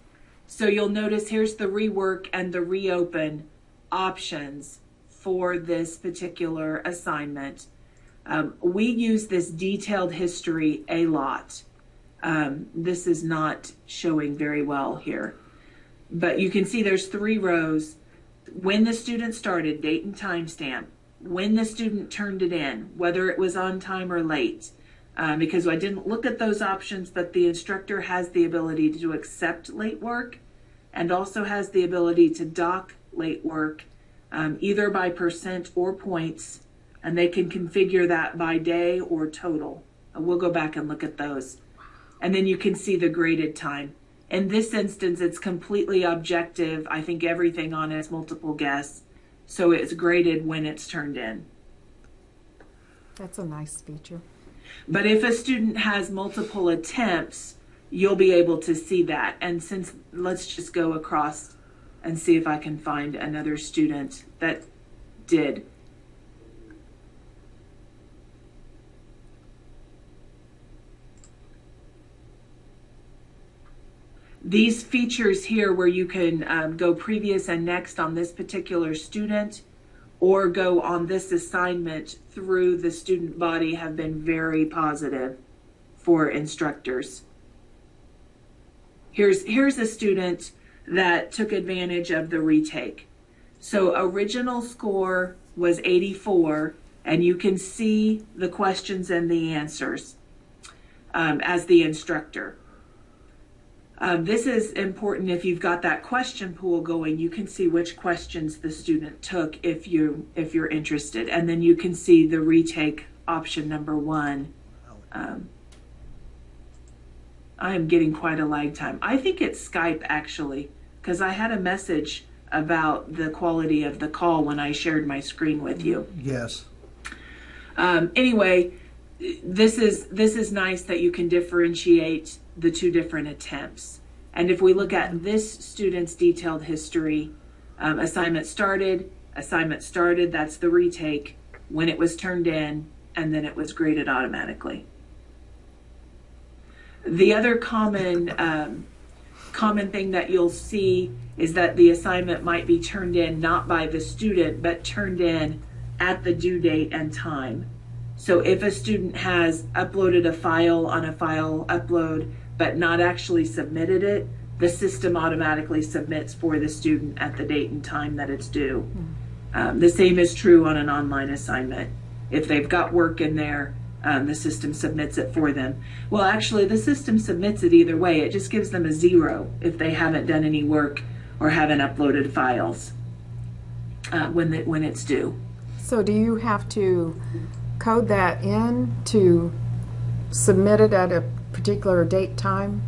So you'll notice here's the rework and the reopen options for this particular assignment. We use this detailed history a lot. This is not showing very well here, but you can see there's 3 rows. When the student started, date and timestamp, when the student turned it in, whether it was on time or late, because I didn't look at those options, but the instructor has the ability to accept late work and also has the ability to dock late work, either by percent or points, and they can configure that by day or total. We'll go back and look at those. And then you can see the graded time. In this instance, it's completely objective. I think everything on it is multiple guess. So it's graded when it's turned in. That's a nice feature. But if a student has multiple attempts, you'll be able to see that. And let's just go across and see if I can find another student that did. These features here where you can go previous and next on this particular student or go on this assignment through the student body have been very positive for instructors. Here's a student that took advantage of the retake. So original score was 84, and you can see the questions and the answers as the instructor. This is important if you've got that question pool going. You can see which questions the student took if you're interested, and then you can see the retake option number 1. I am getting quite a lag time. I think it's Skype actually, because I had a message about the quality of the call when I shared my screen with you. Yes. Anyway, this is nice that you can differentiate the 2 different attempts. And if we look at this student's detailed history, assignment started, that's the retake, when it was turned in, and then it was graded automatically. The other common thing that you'll see is that the assignment might be turned in not by the student, but turned in at the due date and time. So if a student has uploaded a file on a file upload but not actually submitted it, the system automatically submits for the student at the date and time that it's due. The same is true on an online assignment. If they've got work in there, the system submits it for them. Well, actually, the system submits it either way. It just gives them a 0 if they haven't done any work or haven't uploaded files when it's due. So do you have to code that in to submit it at a particular date time?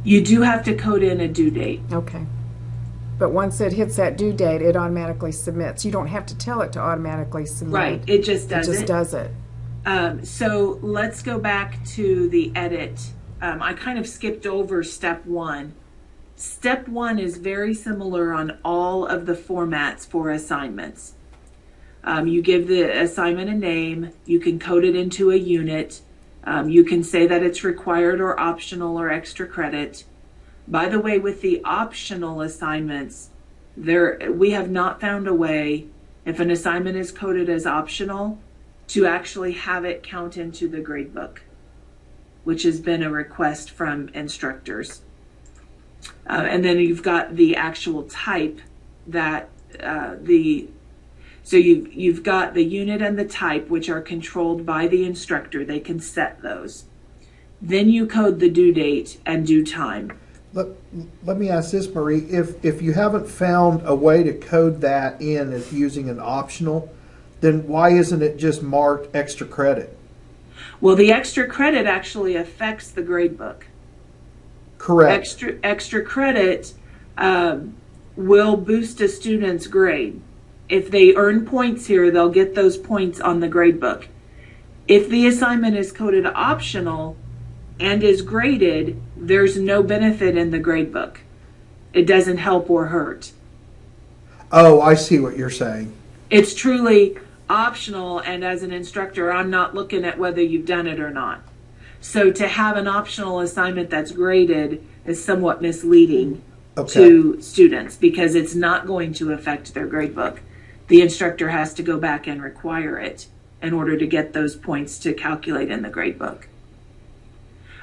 You do have to code in a due date. Okay. But once it hits that due date, it automatically submits. You don't have to tell it to automatically submit. Right, it just does it. It just does it. So let's go back to the edit. I kind of skipped over step 1. Step 1 is very similar on all of the formats for assignments. You give the assignment a name, you can code it into a unit, you can say that it's required or optional or extra credit. By the way, with the optional assignments, we have not found a way, if an assignment is coded as optional, to actually have it count into the gradebook, which has been a request from instructors. And then you've got the actual type that so you've got the unit and the type, which are controlled by the instructor. They can set those. Then you code the due date and due time. Let me ask this, Marie. If you haven't found a way to code that in as using an optional, then why isn't it just marked extra credit? Well, the extra credit actually affects the gradebook. Correct. Extra credit will boost a student's grade. If they earn points here, they'll get those points on the gradebook. If the assignment is coded optional and is graded, there's no benefit in the gradebook. It doesn't help or hurt. Oh, I see what you're saying. It's truly optional, and as an instructor, I'm not looking at whether you've done it or not. So to have an optional assignment that's graded is somewhat misleading to students because it's not going to affect their gradebook. The instructor has to go back and require it in order to get those points to calculate in the gradebook.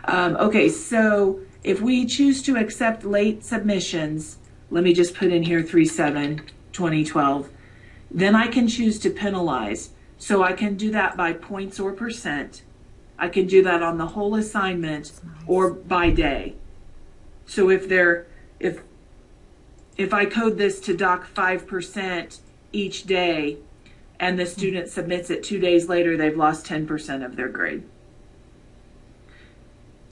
Okay, so if we choose to accept late submissions, let me just put in here 3/7/2012, then I can choose to penalize. So I can do that by points or percent. I can do that on the whole assignment or by day. So if I code this to dock 5% each day and the student submits it 2 days later, they've lost 10% of their grade.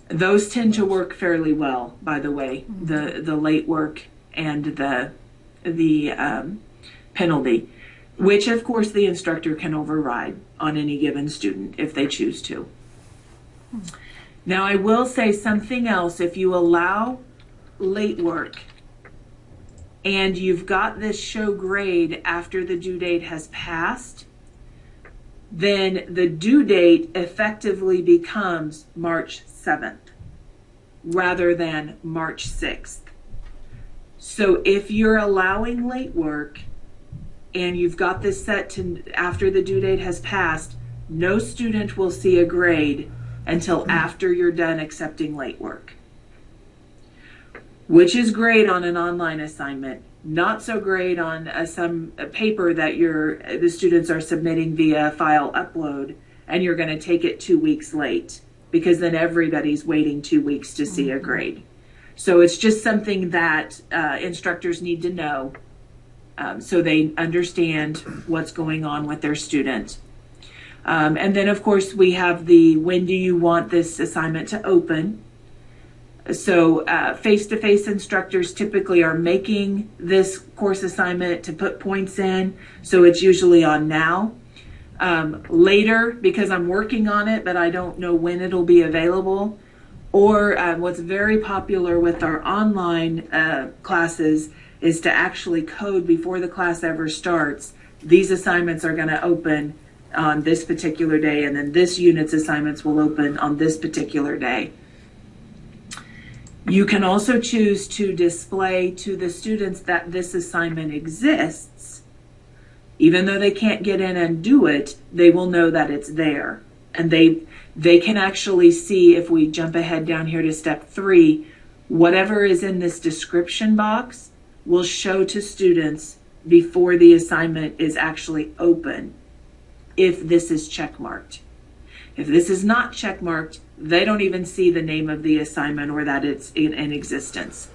Those tend to work fairly well, by the way, the late work and the penalty, which of course the instructor can override on any given student if they choose to. Now I will say something else. If you allow late work and you've got this show grade after the due date has passed, then the due date effectively becomes March 7th rather than March 6th. So if you're allowing late work and you've got this set to after the due date has passed, no student will see a grade until after you're done accepting late work, which is great on an online assignment. Not so great on a paper that the students are submitting via file upload, and you're going to take it 2 weeks late because then everybody's waiting 2 weeks to see a grade. So it's just something that instructors need to know so they understand what's going on with their student. And then, of course, we have the when do you want this assignment to open? So face-to-face instructors typically are making this course assignment to put points in, so it's usually on now. Later, because I'm working on it, but I don't know when it'll be available. Or what's very popular with our online classes is to actually code before the class ever starts. These assignments are going to open on this particular day, and then this unit's assignments will open on this particular day. You can also choose to display to the students that this assignment exists Even though they can't get in and do it, they will know that it's there. And they can actually see, if we jump ahead down here to step 3, whatever is in this description box will show to students before the assignment is actually open if this is checkmarked. If this is not checkmarked, they don't even see the name of the assignment or that it's in existence.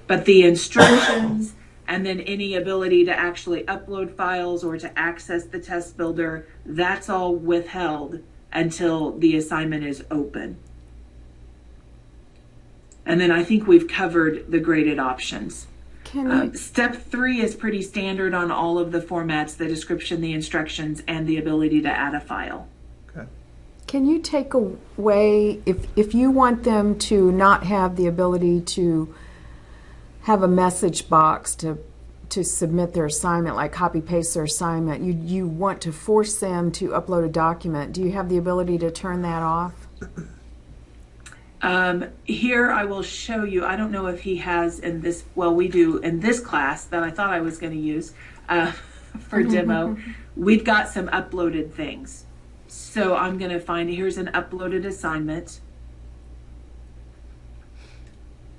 But the instructions and then any ability to actually upload files or to access the test builder, that's all withheld until the assignment is open. And then I think we've covered the graded options. Step 3 is pretty standard on all of the formats, the description, the instructions, and the ability to add a file. Okay. Can you take away, if you want them to not have the ability to have a message box to submit their assignment, like copy paste their assignment, you want to force them to upload a document, do you have the ability to turn that off? Here I will show you, I don't know if he has in this, well, we do in this class that I thought I was going to use for demo. We've got some uploaded things. So I'm going to find, here's an uploaded assignment.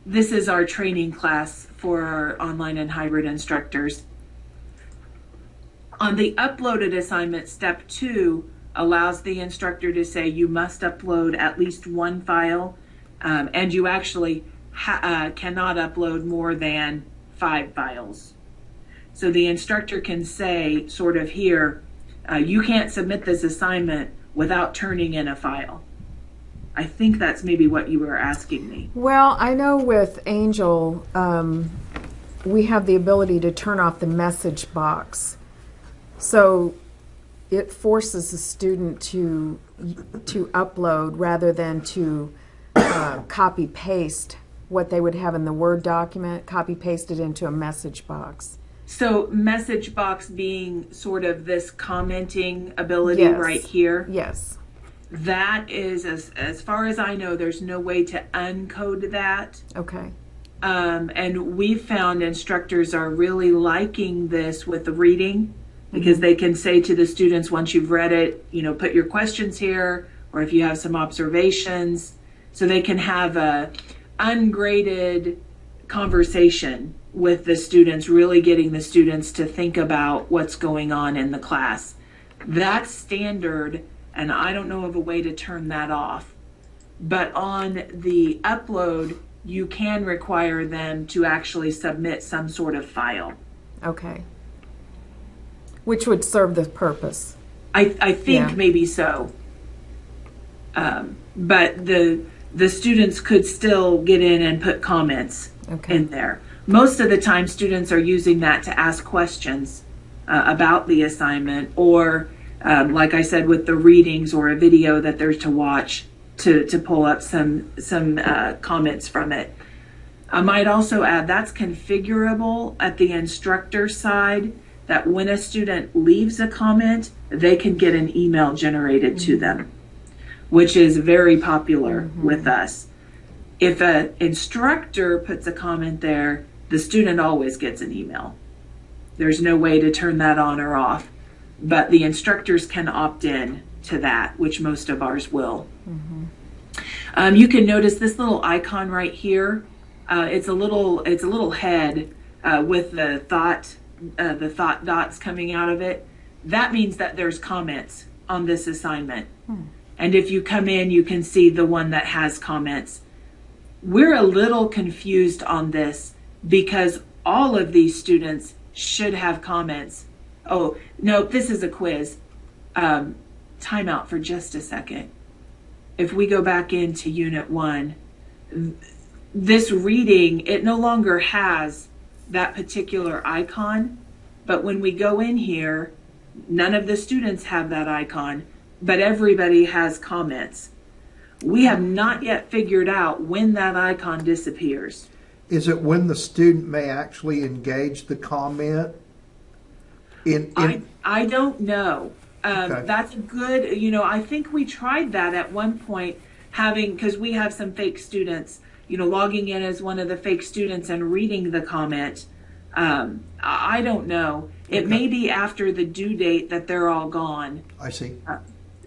This is our training class for our online and hybrid instructors. On the uploaded assignment, step 2 allows the instructor to say you must upload at least one file, and you actually cannot upload more than 5 files. So the instructor can say, sort of here, you can't submit this assignment without turning in a file. I think that's maybe what you were asking me. Well, I know with Angel, we have the ability to turn off the message box. So it forces the student to upload rather than to copy paste what they would have in the Word document, copy paste it into a message box. So message box being sort of this commenting ability Yes. right here. Yes. That is, as far as I know, there's no way to uncode that. Okay. And we've found instructors are really liking this with the reading, because they can say to the students, once you've read it, put your questions here, or if you have some observations, so they can have a ungraded conversation with the students, really getting the students to think about what's going on in the class. That's standard, and I don't know of a way to turn that off. But on the upload, you can require them to actually submit some sort of file. Okay. Which would serve the purpose. I think Yeah. maybe so. But the students could still get in and put comments in there. Most of the time, students are using that to ask questions about the assignment, or like I said, with the readings or a video that they're to watch to pull up some comments from it. I might also add that's configurable at the instructor side, that when a student leaves a comment, they can get an email generated to them, which is very popular with us. If an instructor puts a comment there, the student always gets an email. There's no way to turn that on or off, but the instructors can opt in to that, which most of ours will. You can notice this little icon right here. It's a little head with the thought dots coming out of it. That means that there's comments on this assignment. And if you come in, you can see the one that has comments. We're a little confused on this because all of these students should have comments. Oh, no, this is a quiz. Time out for just a second. If we go back into Unit 1, this reading, it no longer has that particular icon, but when we go in here, none of the students have that icon, but everybody has comments. We have not yet figured out when that icon disappears. Is it when the student may actually engage the comment? I don't know. Okay. That's good. I think we tried that at one point, because we have some fake students, logging in as one of the fake students and reading the comment. I don't know. It may be after the due date that they're all gone. I see.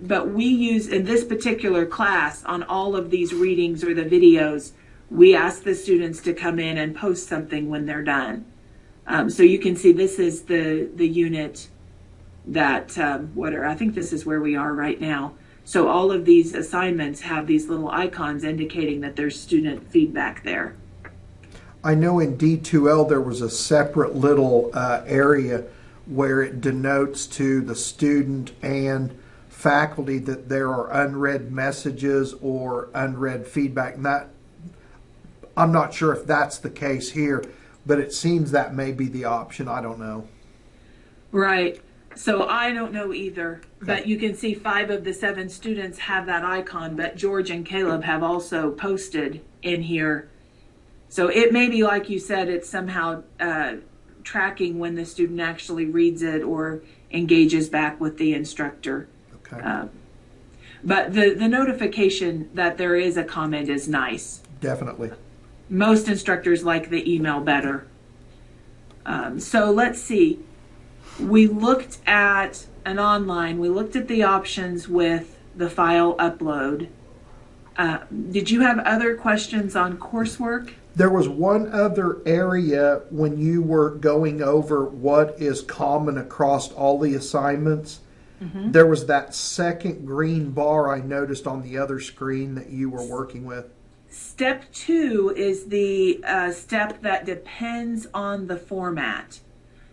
But we use, in this particular class, on all of these readings or the videos, we ask the students to come in and post something when they're done. So you can see this is the unit that, I think this is where we are right now. So all of these assignments have these little icons indicating that there's student feedback there. I know in D2L there was a separate little area where it denotes to the student and faculty that there are unread messages or unread feedback. And that, I'm not sure if that's the case here, but it seems that may be the option. I don't know. Right. So I don't know either, but you can see 5 of the 7 students have that icon, but George and Caleb have also posted in here. So it may be, like you said, it's somehow tracking when the student actually reads it or engages back with the instructor. Okay. But the notification that there is a comment is nice. Definitely. Most instructors like the email better. So let's see. We looked at we looked at the options with the file upload. Did you have other questions on coursework? There was one other area when you were going over what is common across all the assignments. Mm-hmm. There was that second green bar I noticed on the other screen that you were working with. Step 2 is the step that depends on the format.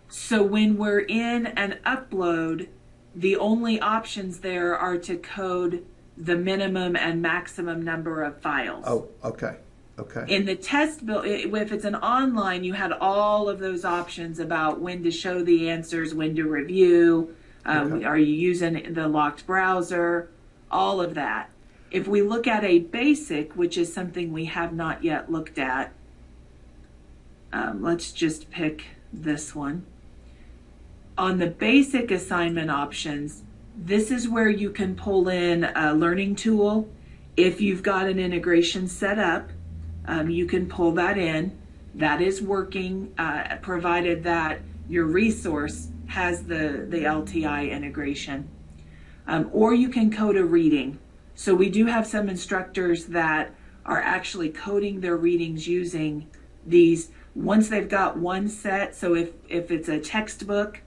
So when we're in an upload, the only options there are to code the minimum and maximum number of files. Oh, okay. Okay. In the test build, if it's an online, you had all of those options about when to show the answers, when to review, Okay. Are you using the locked browser, all of that. If we look at a basic, which is something we have not yet looked at, let's just pick this one. On the basic assignment options, this is where you can pull in a learning tool. If you've got an integration set up, you can pull that in. That is working, provided that your resource has the LTI integration. Or you can code a reading. So we do have some instructors that are actually coding their readings using these. Once they've got one set, so if it's a textbook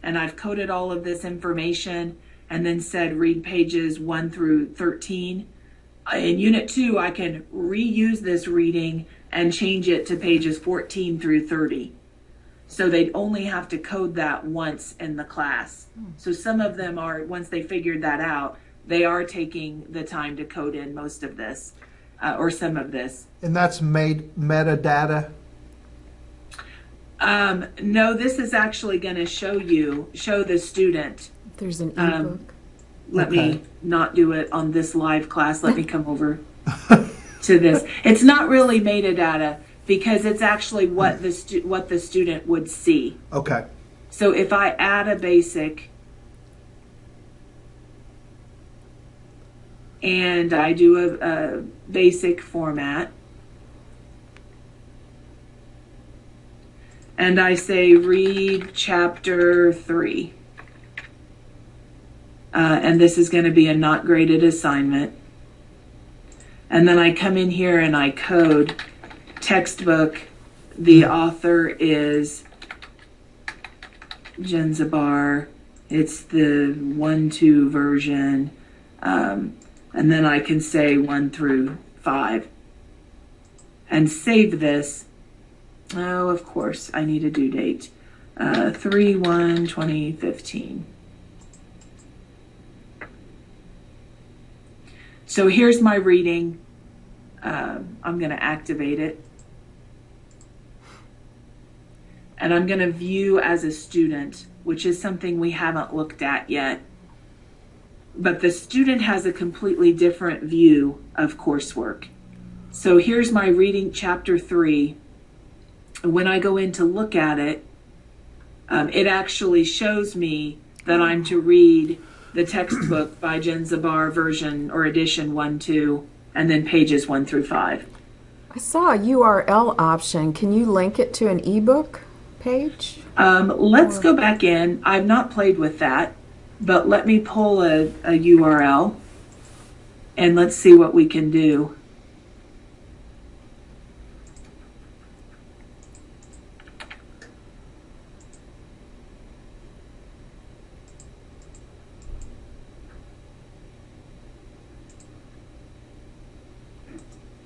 and I've coded all of this information and then said read pages 1 through 13, in Unit 2 I can reuse this reading and change it to pages 14 through 30. So they'd only have to code that once in the class. So some of them are, once they figured that out, they are taking the time to code in most of this, or some of this. And that's made metadata? No, this is actually going to show the student. There's an ebook. Let me not do it on this live class. Let me come over to this. It's not really metadata because it's actually what the student would see. Okay. So if I add a basic and I do a basic format and I say read chapter 3. And this is going to be a not graded assignment. And then I come in here and I code textbook. The author is Jenzabar. It's the 1.2 version. And then I can say 1 through 5. And save this. Oh, of course, I need a due date. 3/1/2015. So here's my reading. I'm going to activate it. And I'm going to view as a student, which is something we haven't looked at yet. But the student has a completely different view of coursework. So here's my reading chapter 3. When I go in to look at it, it actually shows me that I'm to read the textbook by Jenzabar version or edition 1-2, and then pages 1 through 5. I saw a URL option. Can you link it to an ebook page? Let's go back in. I've not played with that, but let me pull a URL and let's see what we can do.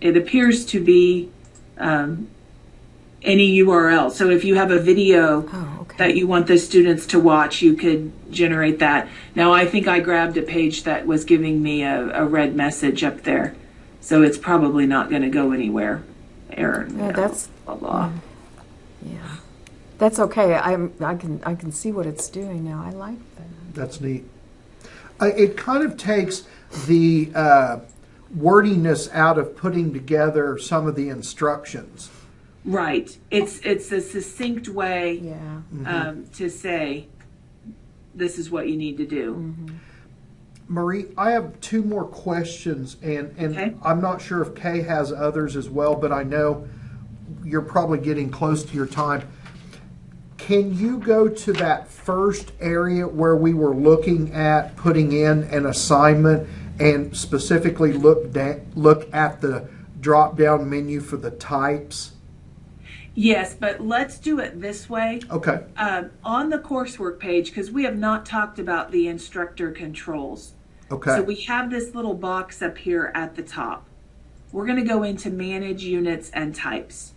It appears to be any URL. So if you have a video that you want the students to watch, you could generate that. Now, I think I grabbed a page that was giving me a red message up there, so it's probably not going to go anywhere. Error. Yeah, that's blah blah. Yeah, that's okay. I can see what it's doing now. I like that. That's neat. It kind of takes the wordiness out of putting together some of the instructions. Right. It's a succinct way to say this is what you need to do. Mm-hmm. Marie, I have two more questions, and Okay. I'm not sure if Kay has others as well, but I know you're probably getting close to your time. Can you go to that first area where we were looking at putting in an assignment and specifically look at the drop-down menu for the types? Yes, but let's do it this way. Okay. On the coursework page, because we have not talked about the instructor controls. Okay. So we have this little box up here at the top. We're going to go into Manage Units and Types.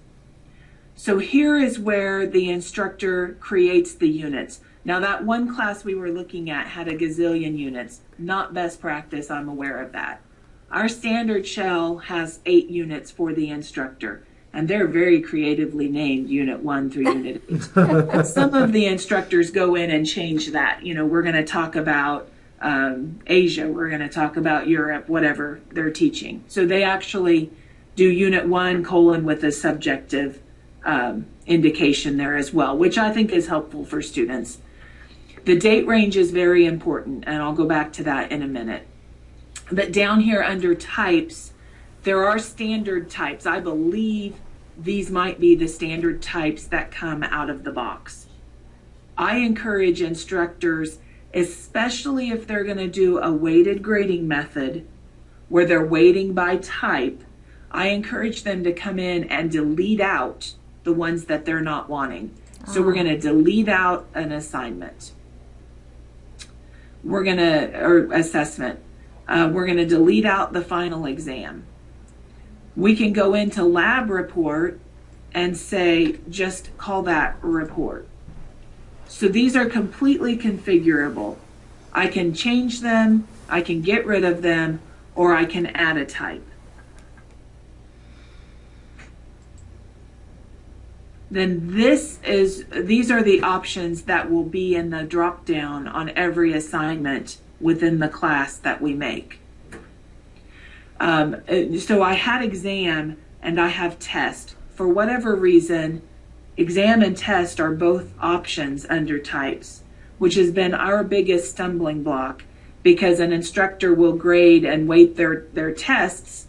So here is where the instructor creates the units. Now that one class we were looking at had a gazillion units. Not best practice, I'm aware of that. Our standard shell has 8 units for the instructor, and they're very creatively named, Unit 1 through Unit 8. Some of the instructors go in and change that. You know, we're going to talk about Asia, we're going to talk about Europe, whatever they're teaching. So they actually do Unit 1 : with a subjective indication there as well, which I think is helpful for students. The date range is very important, and I'll go back to that in a minute. But down here under types, there are standard types. I believe these might be the standard types that come out of the box. I encourage instructors, especially if they're going to do a weighted grading method where they're weighting by type, I encourage them to come in and delete out the ones that they're not wanting. So we're going to delete out an assignment. Or assessment. We're going to delete out the final exam. We can go into lab report and say, just call that report. So these are completely configurable. I can change them, I can get rid of them, or I can add a type. Then these are the options that will be in the drop down on every assignment within the class that we make. So I had exam and I have test. For whatever reason, exam and test are both options under types, which has been our biggest stumbling block, because an instructor will grade and weight their tests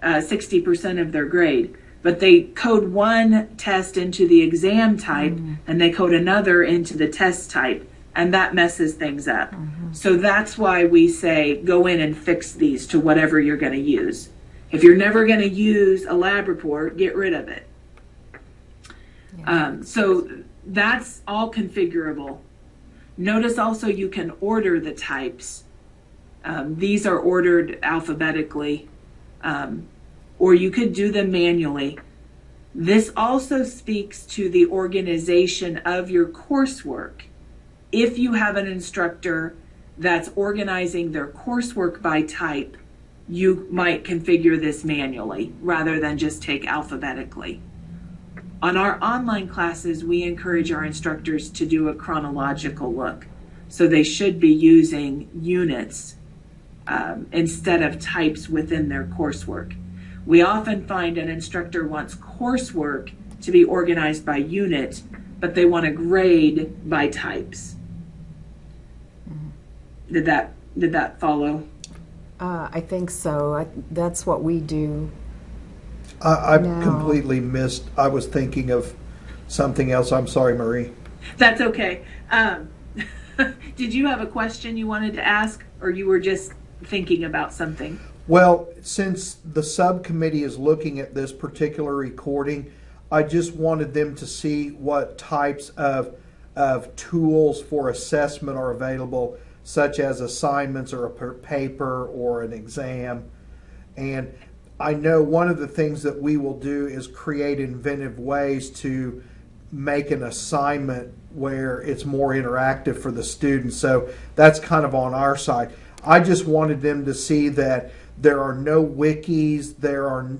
60% of their grade. But they code one test into the exam type and they code another into the test type, and that messes things up. So that's why we say go in and fix these to whatever you're going to use. If you're never going to use a lab report, get rid of it. So that's all configurable. Notice also you can order the types. These are ordered alphabetically. Or you could do them manually. This also speaks to the organization of your coursework. If you have an instructor that's organizing their coursework by type, you might configure this manually rather than just take alphabetically. On our online classes, we encourage our instructors to do a chronological look. So they should be using units instead of types within their coursework. We often find an instructor wants coursework to be organized by unit, but they want to grade by types. Did that follow? I think so. That's what we do. I've No. completely missed. I was thinking of something else. I'm sorry, Marie. That's okay. Did you have a question you wanted to ask, or you were just thinking about something? Well, since the subcommittee is looking at this particular recording, I just wanted them to see what types of tools for assessment are available, such as assignments or a paper or an exam. And I know one of the things that we will do is create inventive ways to make an assignment where it's more interactive for the students. So that's kind of on our side. I just wanted them to see that there are no wikis, there are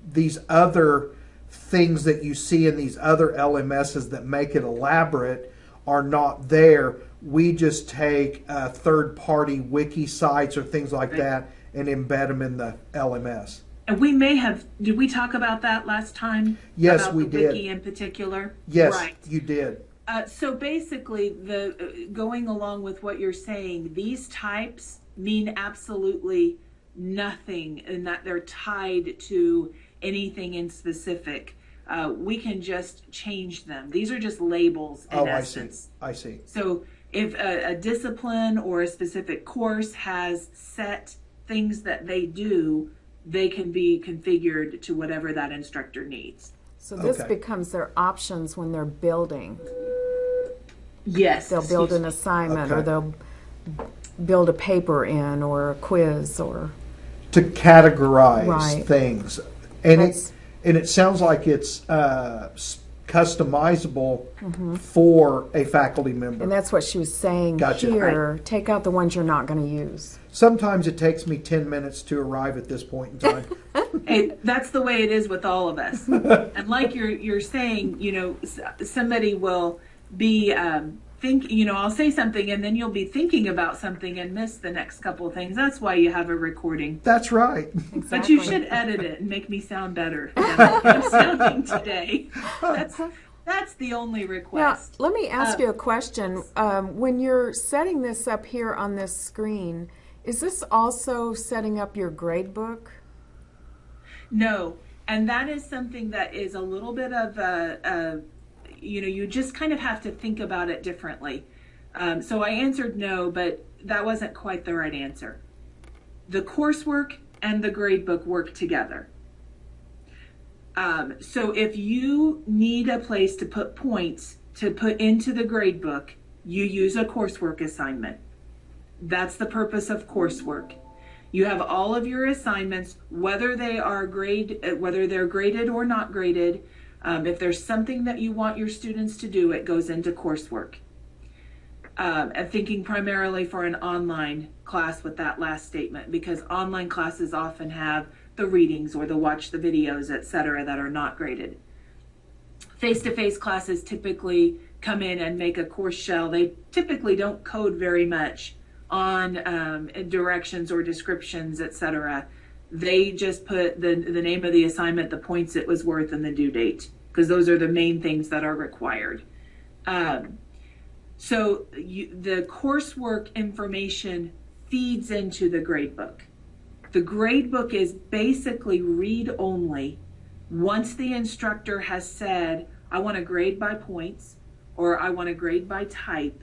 these other things that you see in these other LMSs that make it elaborate are not there. We just take third-party wiki sites or things like that and embed them in the LMS. And we may have, did we talk about that last time? Yes, about we the did. wiki in particular? Yes, Right. you did. So basically, going along with what you're saying, these types mean absolutely nothing in that they're tied to anything in specific. We can just change them. These are just labels in essence. I see. So if a discipline or a specific course has set things that they do, they can be configured to whatever that instructor needs. So this Okay. becomes their options when they're building. Yes. They'll build an assignment, or Okay. they'll build a paper in, or a quiz, or To categorize Right. things. And That's- it sounds like it's customizable for a faculty member. and that's what she was saying Gotcha. here. Take out the ones you're not going to use. Sometimes it takes me 10 minutes to arrive at this point in time. That's the way it is with all of us. And like you're saying, somebody will be I'll say something and then you'll be thinking about something and miss the next couple of things. That's why you have a recording. That's right. But you should edit it and make me sound better than I'm sounding today. That's the only Now, request. let me ask you a question. When you're setting this up here on this screen, is this also setting up your grade book? No, and that is something that is a little bit of you just kind of have to think about it differently. So I answered no, but that wasn't quite the right answer. The coursework and the gradebook work together. So if you need a place to put points to put into the gradebook, you use a coursework assignment. That's the purpose of coursework. You have all of your assignments, whether they're graded or not graded. If there's something that you want your students to do, it goes into coursework. And thinking primarily for an online class with that last statement, because online classes often have the readings or the watch the videos, etc., that are not graded. Face-to-face classes typically come in and make a course shell. They typically don't code very much on directions or descriptions, etc. They just put the name of the assignment, the points it was worth, and the due date, because those are the main things that are required. So the coursework information feeds into the gradebook. The gradebook is basically read-only. Once the instructor has said, I want to grade by points, or I want to grade by type,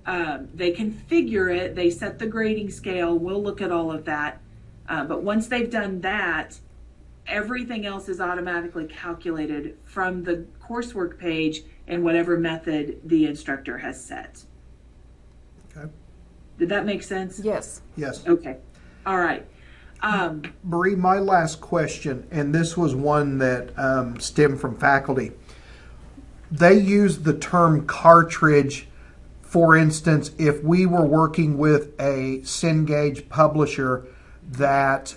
they configure it, they set the grading scale, we'll look at all of that. But once they've done that, everything else is automatically calculated from the coursework page in whatever method the instructor has set. Okay. Did that make sense? Yes. Yes. Okay. All right. Marie, my last question, and this was one that stemmed from faculty. They use the term cartridge. For instance, if we were working with a Cengage publisher that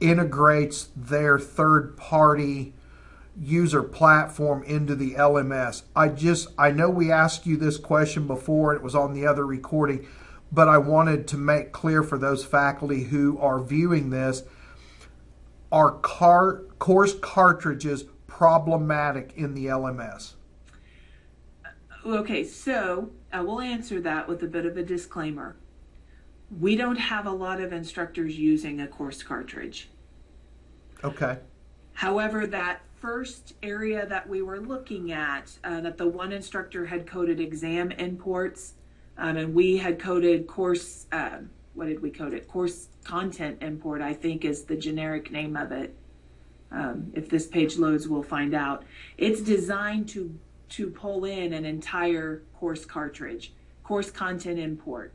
integrates their third-party user platform into the LMS. I know we asked you this question before, and it was on the other recording, but I wanted to make clear for those faculty who are viewing this, are course cartridges problematic in the LMS? Okay, so I will answer that with a bit of a disclaimer. We don't have a lot of instructors using a course cartridge. Okay. However, that first area that we were looking at, that the one instructor had coded exam imports, and we had coded course, what did we code it? Course content import, I think is the generic name of it. If this page loads, we'll find out. It's designed to pull in an entire course cartridge, course content import.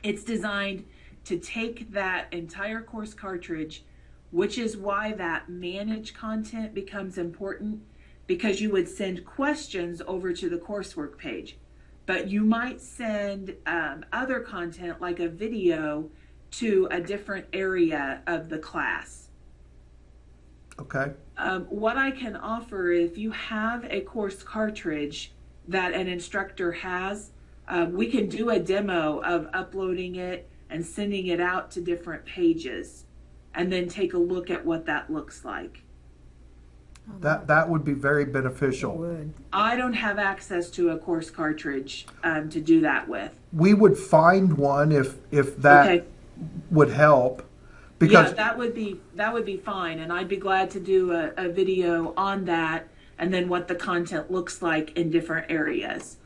It's designed to take that entire course cartridge, which is why that manage content becomes important, because you would send questions over to the coursework page, but you might send other content like a video to a different area of the class. Okay. What I can offer, if you have a course cartridge that an instructor has, we can do a demo of uploading it and sending it out to different pages, and then take a look at what that looks like. That would be very beneficial. Would. I don't have access to a course cartridge to do that with. We would find one if that Okay. would help. Because Yeah, that would be fine, and I'd be glad to do a video on that, and then what the content looks like in different areas.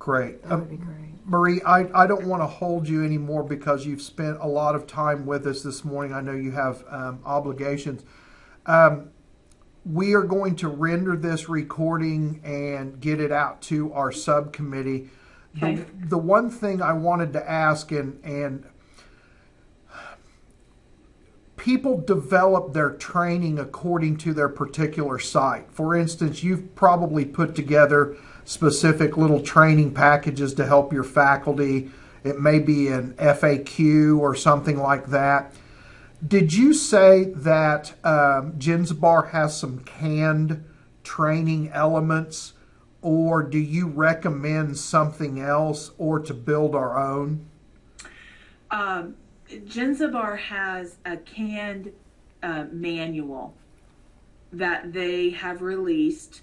great. That would be great. Marie, I don't want to hold you anymore because you've spent a lot of time with us this morning. I know you have obligations. We are going to render this recording and get it out to our subcommittee. Okay. The one thing I wanted to ask, and people develop their training according to their particular site. For instance, you've probably put together specific little training packages to help your faculty. It may be an FAQ or something like that. Did you say that Genzabar has some canned training elements, or do you recommend something else, or to build our own? Genzabar has a canned manual that they have released.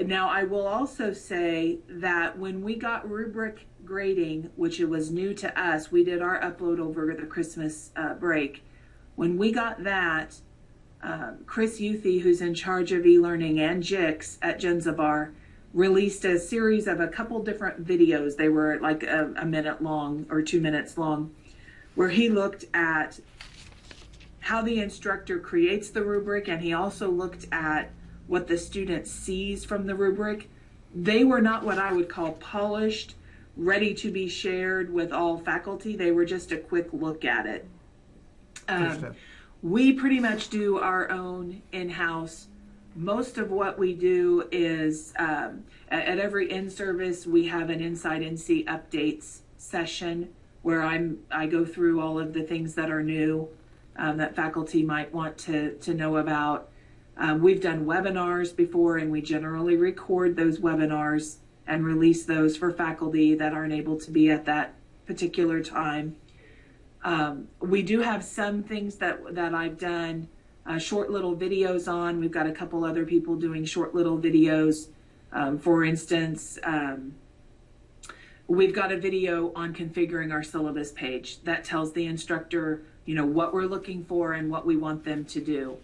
Now, I will also say that when we got rubric grading, which it was new to us, we did our upload over the Christmas break. When we got that, Chris Youthy, who's in charge of e-learning and JIX at Genzabar, released a series of a couple different videos. They were like a minute long or 2 minutes long, where he looked at how the instructor creates the rubric, and he also looked at what the student sees from the rubric. They were not what I would call polished, ready to be shared with all faculty. They were just a quick look at it. We pretty much do our own in-house. Most of what we do is at every in-service we have an Inside NC updates session where I go through all of the things that are new that faculty might want to know about. We've done webinars before, and we generally record those webinars and release those for faculty that aren't able to be at that particular time. We do have some things that I've done short little videos on. We've got a couple other people doing short little videos. For instance, we've got a video on configuring our syllabus page that tells the instructor, what we're looking for and what we want them to do.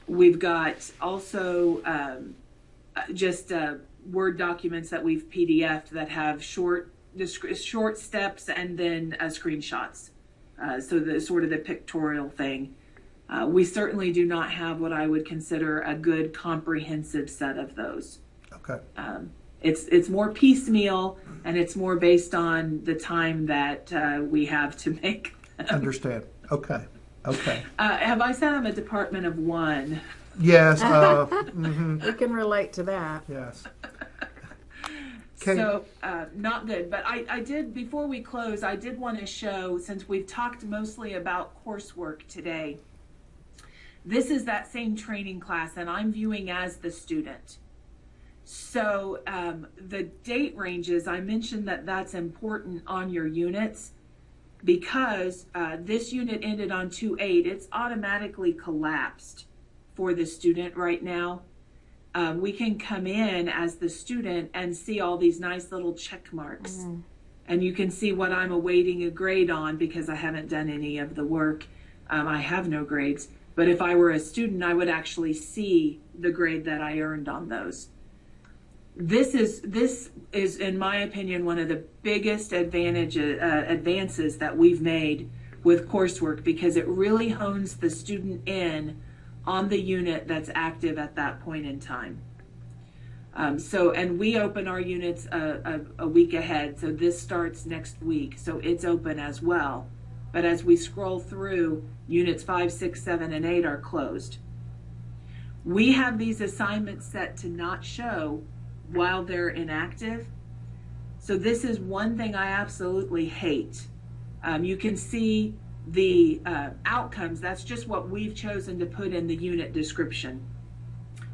We've got also just Word documents that we've PDF'd that have short steps and then screenshots. So the sort of the pictorial thing. We certainly do not have what I would consider a good comprehensive set of those. Okay. It's more piecemeal, and it's more based on the time that we have to make them. Understand. Okay. Have I said I'm a department of one? Yes. We can relate to that. Yes. So not good. But I did, before we close, I did want to show, since we've talked mostly about coursework today, this is that same training class, and I'm viewing as the student. So the date ranges, I mentioned that that's important on your units, because this unit ended on 2/8. It's automatically collapsed for the student right now. We can come in as the student and see all these nice little check marks. Mm-hmm. And you can see what I'm awaiting a grade on because I haven't done any of the work. I have no grades. But if I were a student, I would actually see the grade that I earned on those. This is, in my opinion, one of the biggest advances that we've made with coursework, because it really hones the student in on the unit that's active at that point in time. And we open our units a week ahead, so this starts next week, so it's open as well. But as we scroll through, units 5, 6, 7, and 8 are closed. We have these assignments set to not show while they're inactive. So this is one thing I absolutely hate. You can see the outcomes. That's just what we've chosen to put in the unit description.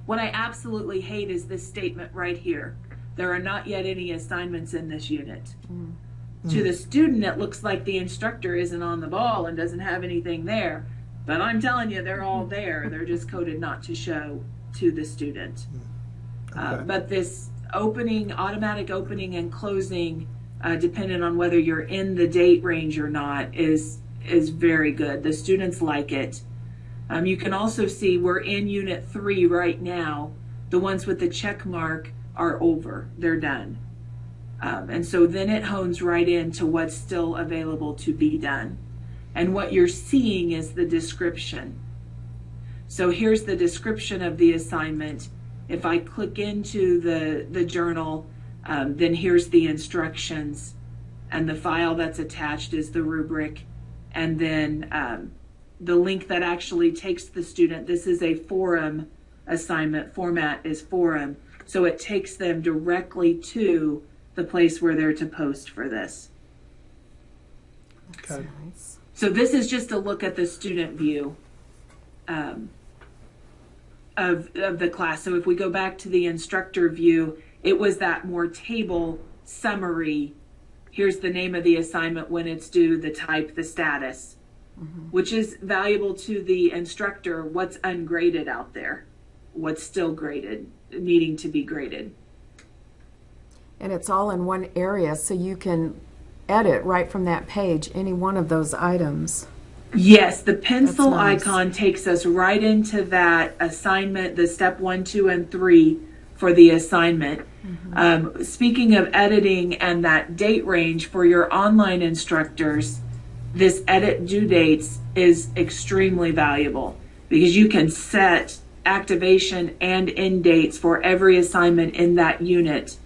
What I absolutely hate is this statement right here. There are not yet any assignments in this unit. To the student, it looks like the instructor isn't on the ball and doesn't have anything there. But I'm telling you, they're all there. They're just coded not to show to the student. Okay. But this automatic opening and closing, depending on whether you're in the date range or not, is very good. The students like it. You can also see we're in Unit 3 right now. The ones with the check mark are over. They're done. And so then it hones right into what's still available to be done. And what you're seeing is the description. So here's the description of the assignment. If I click into the journal, then here's the instructions, and the file that's attached is the rubric, and then the link that actually takes the student. This is a forum assignment. Format is forum, so it takes them directly to the place where they're to post for this. That's Okay. nice. So this is just a look at the student view of the class. So if we go back to the instructor view, it was that more table summary. Here's the name of the assignment, when it's due, the type, the status, which is valuable to the instructor. What's ungraded out there, what's still graded, needing to be graded. And it's all in one area, so you can edit right from that page any one of those items. Yes, the pencil That's nice. icon takes us right into that assignment, the step 1, 2, and 3 for the assignment. Speaking of editing and that date range for your online instructors, this edit due dates is extremely valuable, because you can set activation and end dates for every assignment in that unit.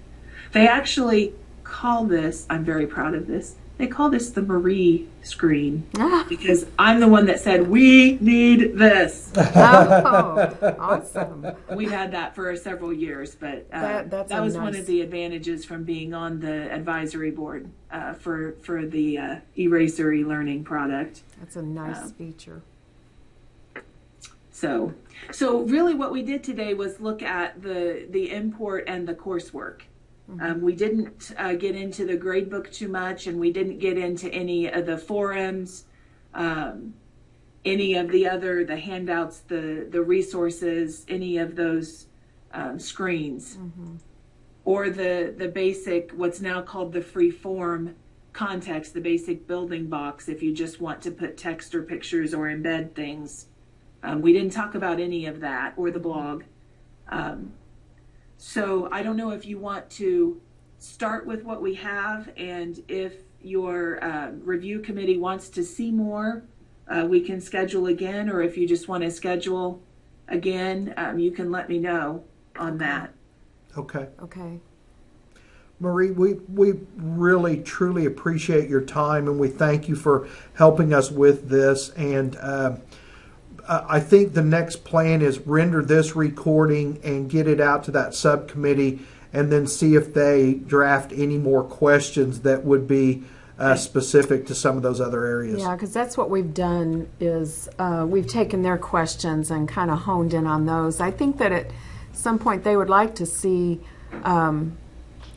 They actually call this, I'm very proud of this, they call this the Marie screen, because I'm the one that said, we need this. Oh, awesome. We've had that for several years, but That's that was one nice. of the advantages from being on the advisory board for the Eraser e-learning product. That's a nice feature. So really what we did today was look at the import and the coursework. We didn't get into the gradebook too much, and we didn't get into any of the forums, any of the handouts, the resources, any of those screens, or the basic, what's now called the free form context, the basic building box, if you just want to put text or pictures or embed things. We didn't talk about any of that, or the blog. So I don't know if you want to start with what we have, and if your review committee wants to see more, we can schedule again, or if you just want to schedule again, you can let me know on that. Okay. Okay. Marie, we really, truly appreciate your time, and we thank you for helping us with this. And I think the next plan is render this recording and get it out to that subcommittee, and then see if they draft any more questions that would be specific to some of those other areas. Yeah, because that's what we've done is we've taken their questions and kind of honed in on those. I think that at some point they would like to see,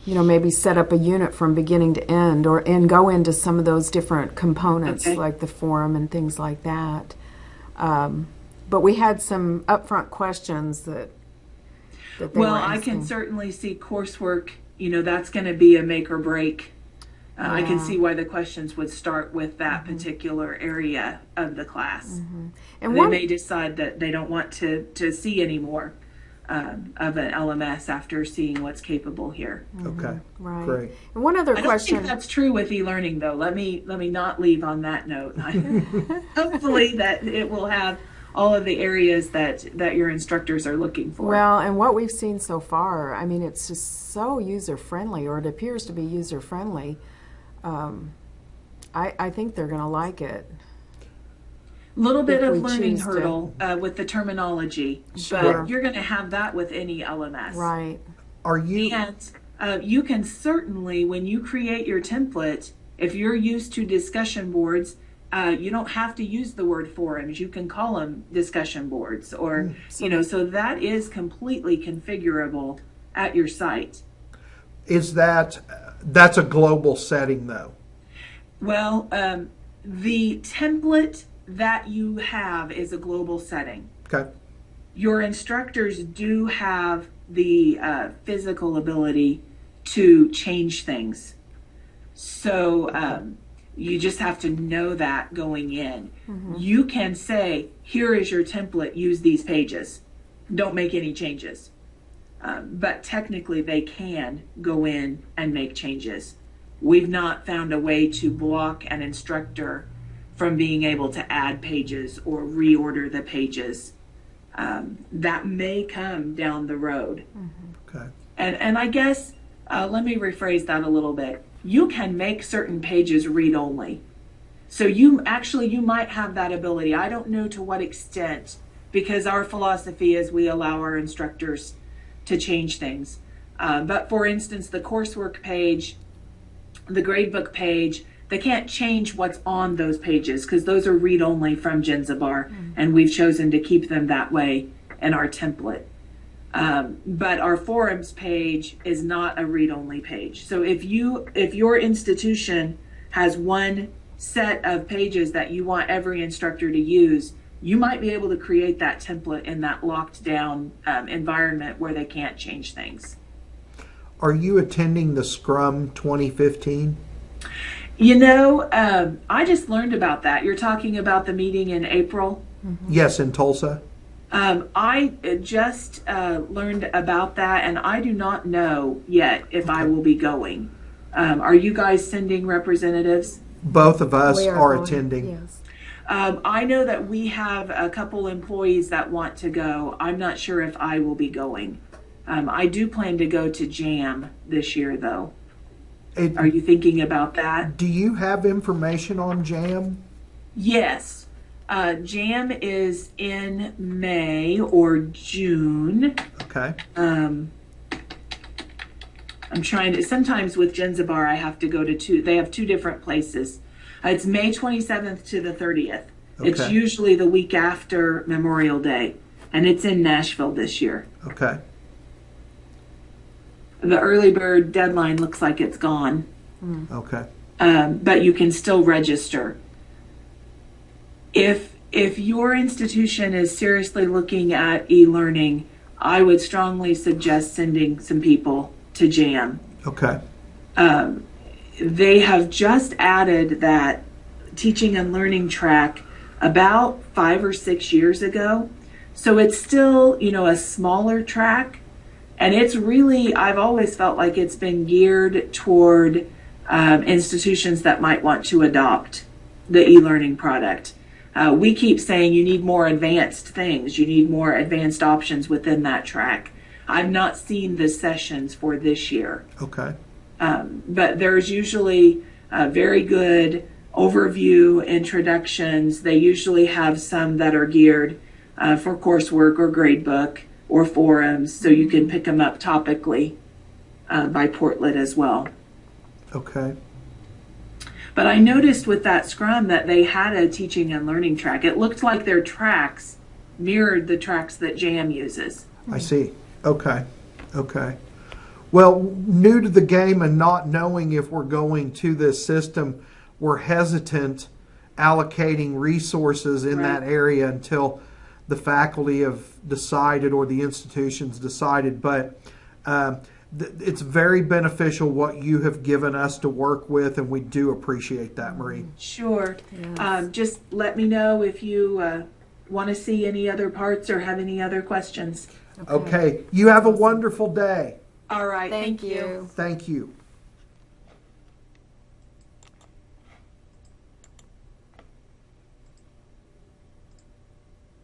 maybe set up a unit from beginning to end, and go into some of those different components, Okay. like the forum and things like that. But we had some upfront questions that they Well, were I asking. can certainly see coursework, that's going to be a make or break I can Yeah. see why the questions would start with that particular area of the class. And They one, may decide that they don't want to see any more of an LMS after seeing what's capable here. Okay. right. Great. And one other I don't question. think that's true with e-learning, though. Let me not leave on that note. Hopefully that it will have all of the areas that your instructors are looking for. Well, and what we've seen so far, I mean, it's just so user-friendly, or it appears to be user-friendly. I think they're going to like it. Little bit If of we learning choose to- hurdle with the terminology, Sure. but you're going to have that with any LMS. Right. Are you? And you can certainly, when you create your template, if you're used to discussion boards, you don't have to use the word forums. You can call them discussion boards, or so that is completely configurable at your site. Is that's a global setting though? Well, the template that you have is a global setting. Okay. Your instructors do have the physical ability to change things. So you just have to know that going in. You can say, here is your template, use these pages. Don't make any changes. But technically they can go in and make changes. We've not found a way to block an instructor from being able to add pages or reorder the pages. That may come down the road. Okay. And I guess, let me rephrase that a little bit. You can make certain pages read only. So you might have that ability. I don't know to what extent, because our philosophy is we allow our instructors to change things. But for instance, the coursework page, the gradebook page, they can't change what's on those pages because those are read only from Genzabar, and we've chosen to keep them that way in our template. But our forums page is not a read-only page. So if your institution has one set of pages that you want every instructor to use, you might be able to create that template in that locked down environment where they can't change things. Are you attending the Scrum 2015? I just learned about that. You're talking about the meeting in April? Yes, in Tulsa. I just learned about that, and I do not know yet if I will be going. Are you guys sending representatives? Both of us We are going, attending. Yes. I know that we have a couple employees that want to go. I'm not sure if I will be going. I do plan to go to JAM this year, though. Are you thinking about that? Do you have information on JAM? Yes. JAM is in May or June. Okay. I'm trying to, sometimes with Genzabar, I have to go to they have two different places. It's May 27th to the 30th. It's Okay. usually the week after Memorial Day, and it's in Nashville this year. Okay. The early bird deadline looks like it's gone, Okay. but you can still register. If your institution is seriously looking at e-learning, I would strongly suggest sending some people to JAM. Okay. They have just added that teaching and learning track about 5 or 6 years ago. So it's still, a smaller track. And it's really, I've always felt like it's been geared toward institutions that might want to adopt the e-learning product. We keep saying you need more advanced things. You need more advanced options within that track. I've not seen the sessions for this year. Okay. But there's usually a very good overview introductions. They usually have some that are geared for coursework or gradebook or forums, so you can pick them up topically by Portlet as well. Okay. But I noticed with that Scrum that they had a teaching and learning track. It looked like their tracks mirrored the tracks that JAM uses. I see. Okay. Okay. Well, new to the game and not knowing if we're going to this system, we're hesitant allocating resources in that area until the faculty have decided or the institutions decided. But it's very beneficial what you have given us to work with, and we do appreciate that, Marie. Sure. Yes. Just let me know if you want to see any other parts or have any other questions. Okay. You have a wonderful day. All right. Thank Thank you. you. Thank you.